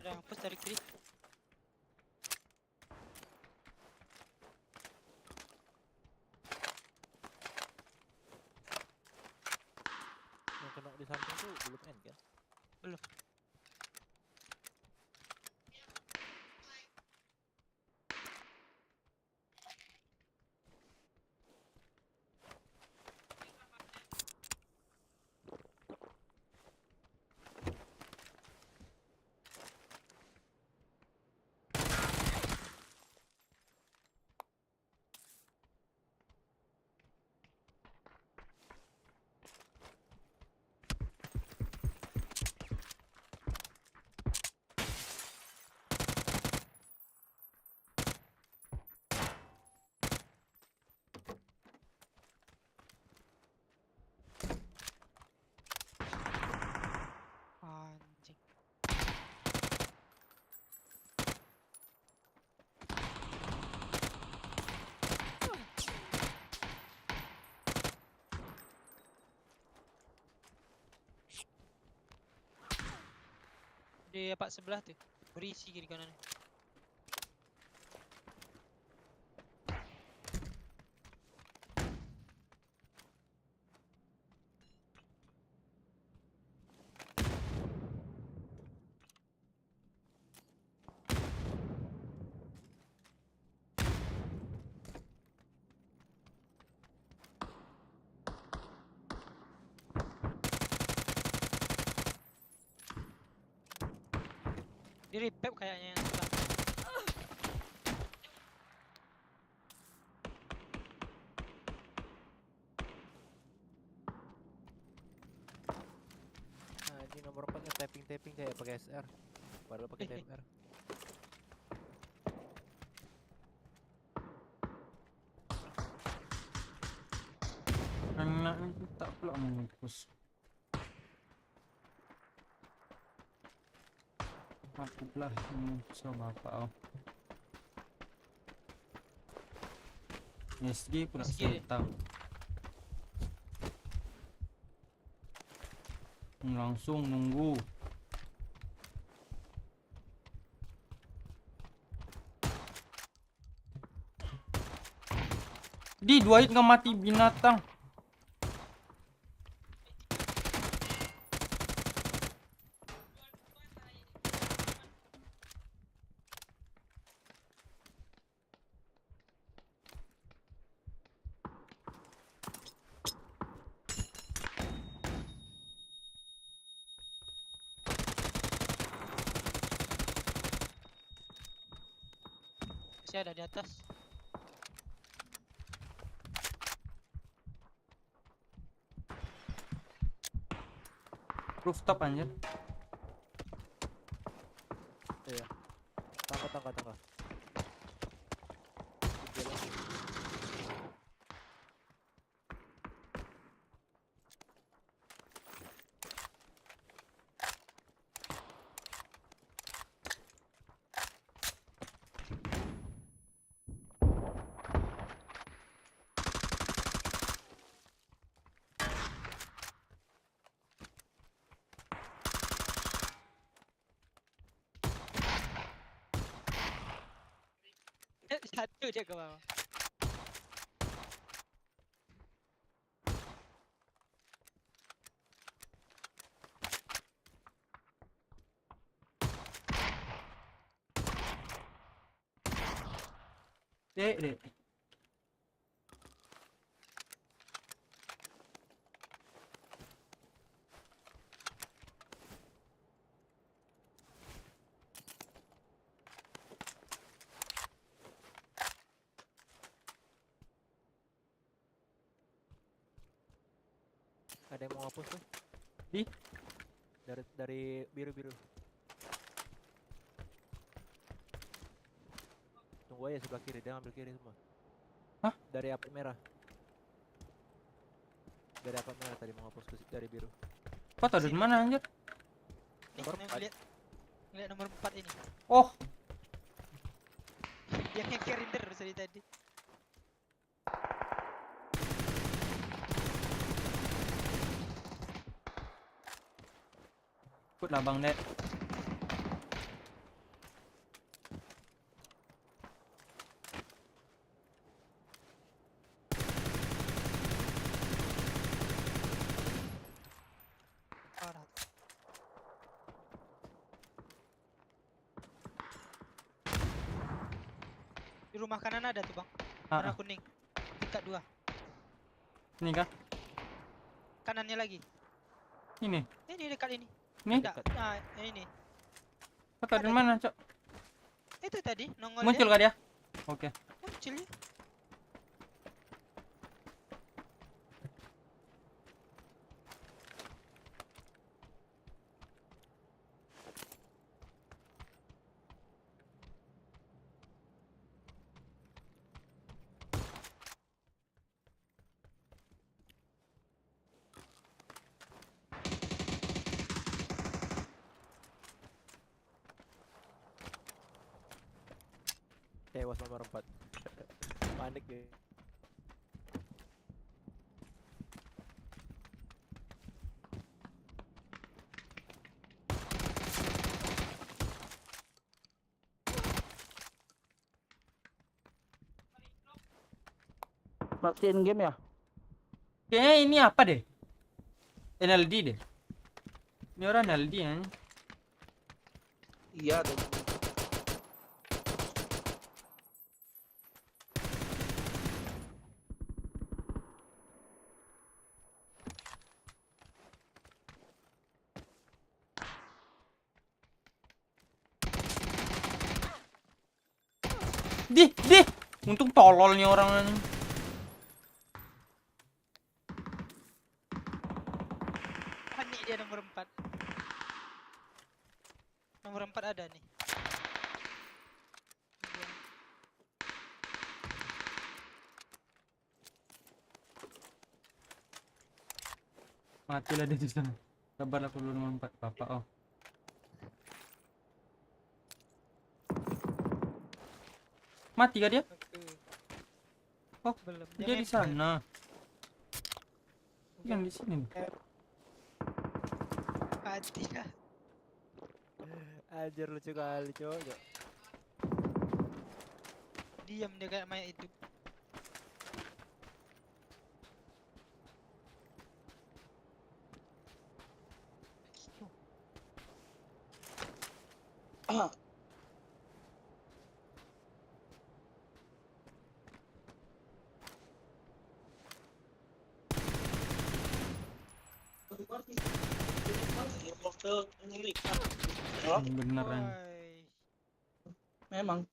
Udah hapus dari kiri. Yang kena di samping tuh belum end kan? Belum. Di apa sebelah tuh. Berisi kiri kanan. Di repep kayaknya yang sebelah. Nah, ini nomor 4 tapping kayak pakai SR. Padahal pakai TMR. Anak itu tak pula mengukus. Aku pula coba apa? SG pula serta. Langsung nunggu. Di 2 hit nggak mati binatang. Masih ada di atas. Rooftop anjir. Iya. Tangga. Satu dia ke bawah. Dek. Ada yang mau hapus tuh? Di? Dari biru. Tunggu aja sebelah kiri, dia ngambil kiri semua. Hah? Dari apit merah. Dari apit merah tadi mau hapus dari biru. Kok tau dari mana anjir? Nomor Lihat nomor 4 ini. Oh, Dia ngekerin terus dari tadi. ikutlah Bang Dek. Parah. Di rumah kanan ada tuh bang. Warna kuning. Tingkat 2. Ini kah? Kanannya lagi. Ini. Ini dekat ini. Ini? Dekat. Nah, ini. Kata dari mana, Cok? Itu tadi nongol. Muncul kah dia? Oke. Muncul ya. Tewas nomor 4. Panik deh. Masih in game ya? Kayaknya ini apa deh? NLD deh. Ini orang NLD ya. Iya, ada. Dih. Untung tolol nih orang ini. Panik dia nomor 4. Nomor 4 ada nih. Matilah dia di sana. Sabar aku dulu nomor 4 Bapak. Oh. Mati kah dia? Oh, belum. Dia di sana. Yang di sini. Mati ya. Anjir lucu kali, cowok. Diam dia kayak mayat itu. Beneran. Memang.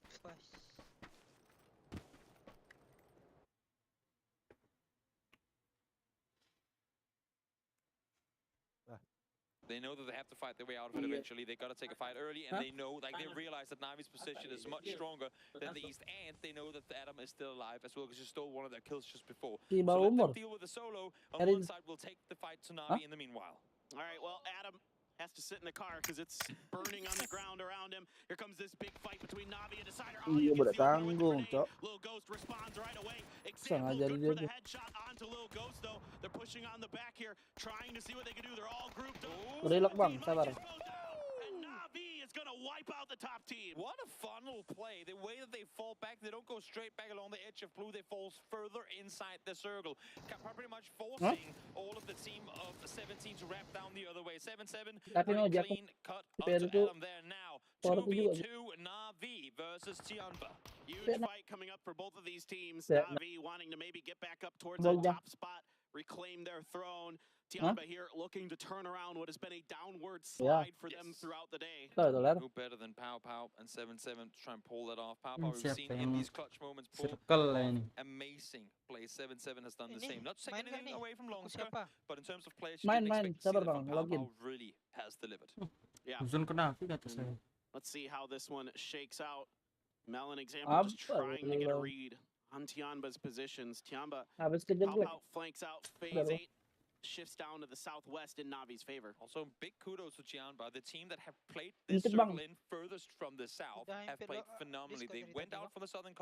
They know that they have to fight their way out of it eventually. They gotta take a fight early, and they know, like, they realize that Navi's position is much stronger than the East, and they know that Adam is still alive as well because he stole one of their kills just before. So let them deal with the solo. On one side, we'll take the fight to Navi in the meanwhile. All right, well, Adam has to sit in the car because it's burning on the ground around him. Here comes this big fight between Navi and Decider. Iya, udah tanggung, Cok. Lil Ghost responds right away. Example, good for the headshot onto Lil Ghost, though. They're pushing on the back here, trying to see what they can do. They're all grouped up. Relok bang, sabar. And Navi is going to wipe out the top team. What a funnel play. The way that they fall back, they don't go straight back along the edge of blue. They fall further inside the circle. Pretty much forcing all of the team of 17 to wrap down the other way. 7-7, clean cut up to Adam there now. 2v2 Navi versus Tianba. Huge fight coming up for both of these teams. Navi wanting to maybe get back up towards the top spot, reclaim their throne. Tianba here looking to turn around what has been a downward slide for them throughout the day. Who better than Pow Pow and 7-7 to try and pull that off? Pow Pow, we've seen in these clutch moments pull amazing plays. 7-7 has done the same. Not taking anything away from Longska, but in terms of plays, you didn't expect to see that from Pow Pow really has delivered. Yeah. Let's see how this one shakes out. Melon example just trying to get a read on Tianba's positions. Tianba, Pow Pow flanks out phase 8. Shifts down to the southwest in Navi's favor. Also, big kudos to Tianba, the team that have played this circle in furthest from the south, have played phenomenally. They went out for the southern